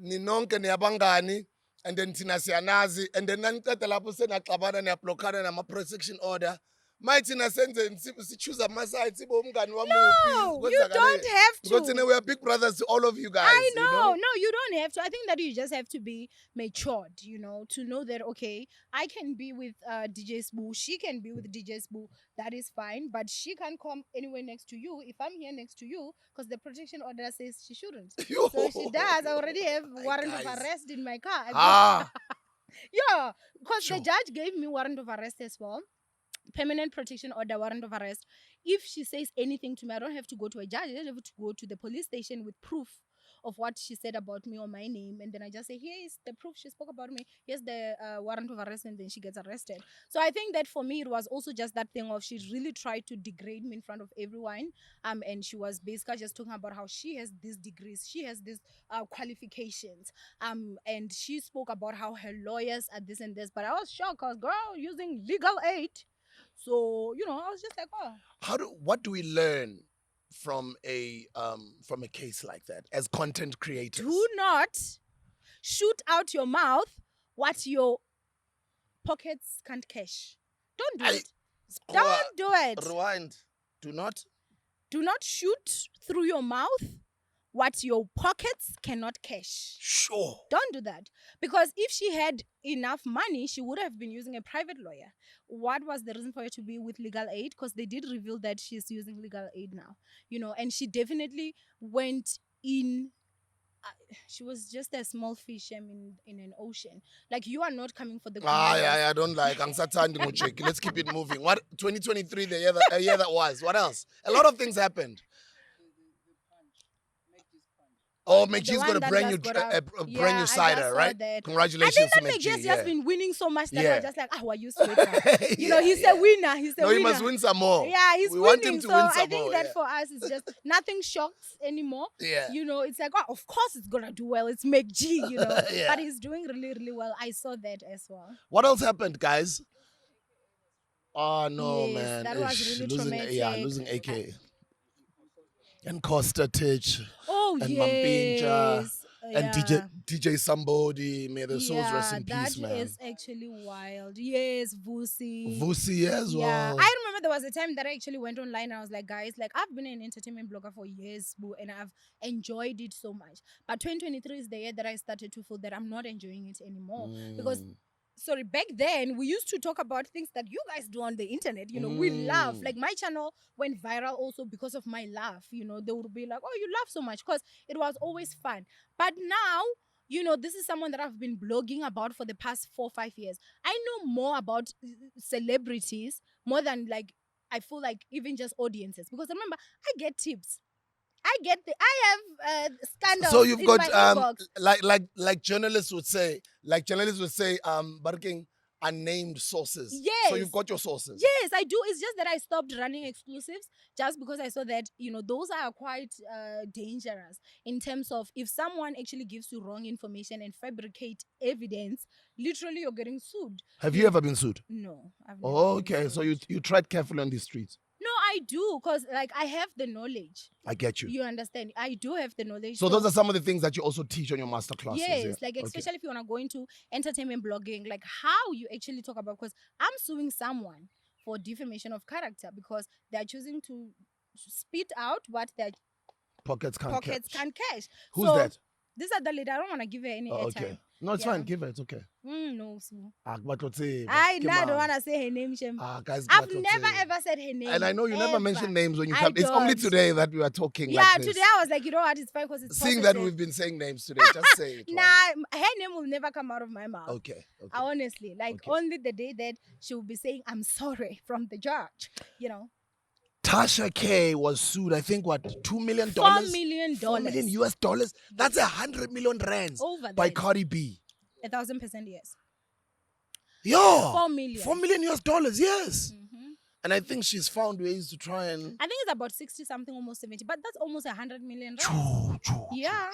ninonke niyabangani and then thina siyanazi and then naniceda lapho senaxabana niyablokana nama-protection order. Mighty na senze choose my side sibe umngani wami No, you don't have because to. we are big brothers to all of you guys. I know. You No, you don't have to. I think that you just have to be matured, to know that, okay, I can be with DJ Spoo, she can be with DJ Spoo, that is fine, but she can't come anywhere next to you if I'm here next to you, because the protection order says she shouldn't. So she does. I already have warrant of arrest in my car. Yeah, because the judge gave me warrant of arrest as well. Permanent protection order, warrant of arrest. If she says anything to me, I don't have to go to a judge. I don't have to go to the police station with proof of what she said about me or my name, and then I just say, here is the proof she spoke about me, here's the warrant of arrest, and then she gets arrested. So I think that for me, it was also just that thing of, she really tried to degrade me in front of everyone, and she was basically just talking about how she has these degrees, she has these qualifications, and she spoke about how her lawyers are this and this, but I was shocked because, girl, using legal aid. So, I was just like, oh. What do we learn from a case like that as content creators? Do not shoot out your mouth what your pockets can't cash. Don't do it. Don't do it. Rewind. Do not shoot through your mouth what your pockets cannot cash. Sure. Don't do that. Because if she had enough money, she would have been using a private lawyer. What was the reason for her to be with legal aid? Because they did reveal that she's using legal aid now. And she definitely went in. She was just a small fish in an ocean. Like, you are not coming for the I don't like. Let's keep it moving. What 2023, the year that was. What else? A lot of things happened. Oh, MacG's got a brand new cider, right? That. Congratulations I think that MacG has just been winning so much that we're just like, we're used to it. He's a winner. He's a winner. He must win some more. Yeah, he's we winning. Want him to win some I think more, that for us, it's just nothing shocks anymore. Yeah. It's like, of course it's going to do well. It's MacG, But he's doing really, really well. I saw that as well. What else happened, guys? Oh, no, yes, man. That was really traumatic. Yeah, losing AK. And Costa Titch. Oh, and yes. Mampinja. And DJ Somebody, may the souls rest in peace, man. That is actually wild. Yes, Vusi as well. Yeah, I remember there was a time that I actually went online and I was like, guys, like, I've been an entertainment blogger for years, and I've enjoyed it so much. But 2023 is the year that I started to feel that I'm not enjoying it anymore. Because back then we used to talk about things that you guys do on the internet. We laugh. Like, my channel went viral also because of my laugh. They would be like, oh, you laugh so much, because it was always fun. But now, this is someone that I've been blogging about for the past 4 or 5 years. I know more about celebrities more than, like, I feel like even just audiences. Because remember, I get tips. I have scandals. So you've in got my inbox. like journalists would say, barking unnamed sources. Yes. So you've got your sources. Yes, I do. It's just that I stopped running exclusives just because I saw that, those are quite dangerous in terms of, if someone actually gives you wrong information and fabricate evidence, literally you're getting sued. Have you ever been sued? No. I've never Oh, been okay. sued. So you tried carefully on the streets. No, I do, because, like, I have the knowledge. I get you. You understand? I do have the knowledge. So those are some of the things that you also teach on your masterclasses. Yes, like, especially if you want to go into entertainment blogging, like, how you actually talk about, because I'm suing someone for defamation of character because they're choosing to spit out what their pockets can't cash. Who's that? These are the lady. I don't want to give her any airtime. Okay. No, it's Yeah. fine. Give her. It's okay. No, so. But let's say. I now don't want to say her name, Shem. Guys, I've but let's never say. ever said her name. And I know you never mention names when you I come. It's only don't. today that we are talking Yeah, like this. today I was like, you know what, it's fine because it's Seeing positive. that we've been saying names today, just say it. Nah, her name will never come out of my mouth. Okay. Honestly, like Okay. only the day that she will be saying, I'm sorry from the judge, Tasha K was sued, I think, what, $2 million? $4 million. $4 million US dollars? That's 100 million rands Over by that. Cardi B. 1,000% yes. Yeah. 4 million. $4 million US dollars, yes. Mhm. And I think she's found ways to try and. I think it's about 60 something, almost 70, but that's almost 100 million. Right? True. Yeah.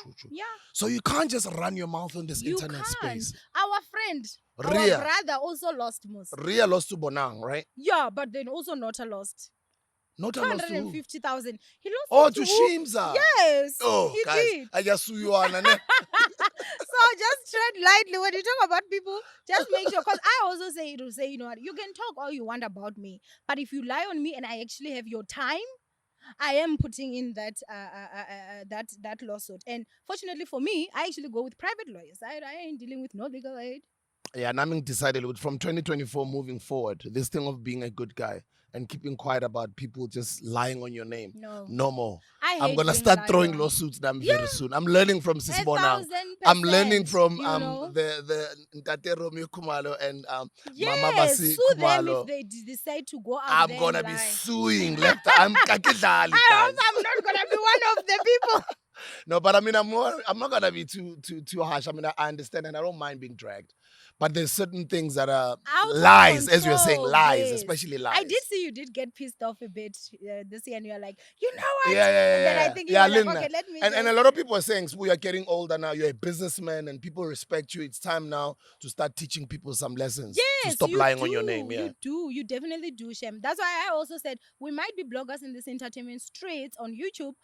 So you can't just run your mouth on this You internet can't. space. Our friend, Ria. our brother also lost most. Ria lost to Bonang, right? Yeah, but then also Nota lost. Nota lost to who? 250,000. He lost Oh, it to who? Shimza. Yes. Oh, he guys, did. I just sue you on. So just tread lightly when you talk about people. Just make sure, because I also say, you know what, you can talk all you want about me, but if you lie on me and I actually have your time, I am putting in that that lawsuit. And fortunately for me, I actually go with private lawyers. I ain't dealing with no legal aid. Yeah, and I'm decided from 2024 moving forward, this thing of being a good guy and keeping quiet about people just lying on your name. No more. I'm going to start throwing lawsuits very soon. I'm learning from Sisbo now. I'm learning from the Ntate Romeo Kumalo and Mama Basi sue them Kumalo. if they decide to go out I'm there going to and be lie. suing left. I'm kakidali. I hope I'm not going to be one of the people. No, but I mean, I'm not going to be too harsh. I mean, I understand and I don't mind being dragged. But there's certain things that are Out of lies, as you're saying, control, lies, yes. especially lies. I did see you did get pissed off a bit this year, and you're like, you know what? Yeah. And then I think you were like, Linda. okay, let me and a lot of people are saying, "Sbu, you're getting older now. You're a businessman, and people respect you. It's time now to start teaching people some lessons. Yes, to stop you lying do. on your name." Yeah. You do. You definitely do, Shem. That's why I also said we might be bloggers in this entertainment streets on YouTube,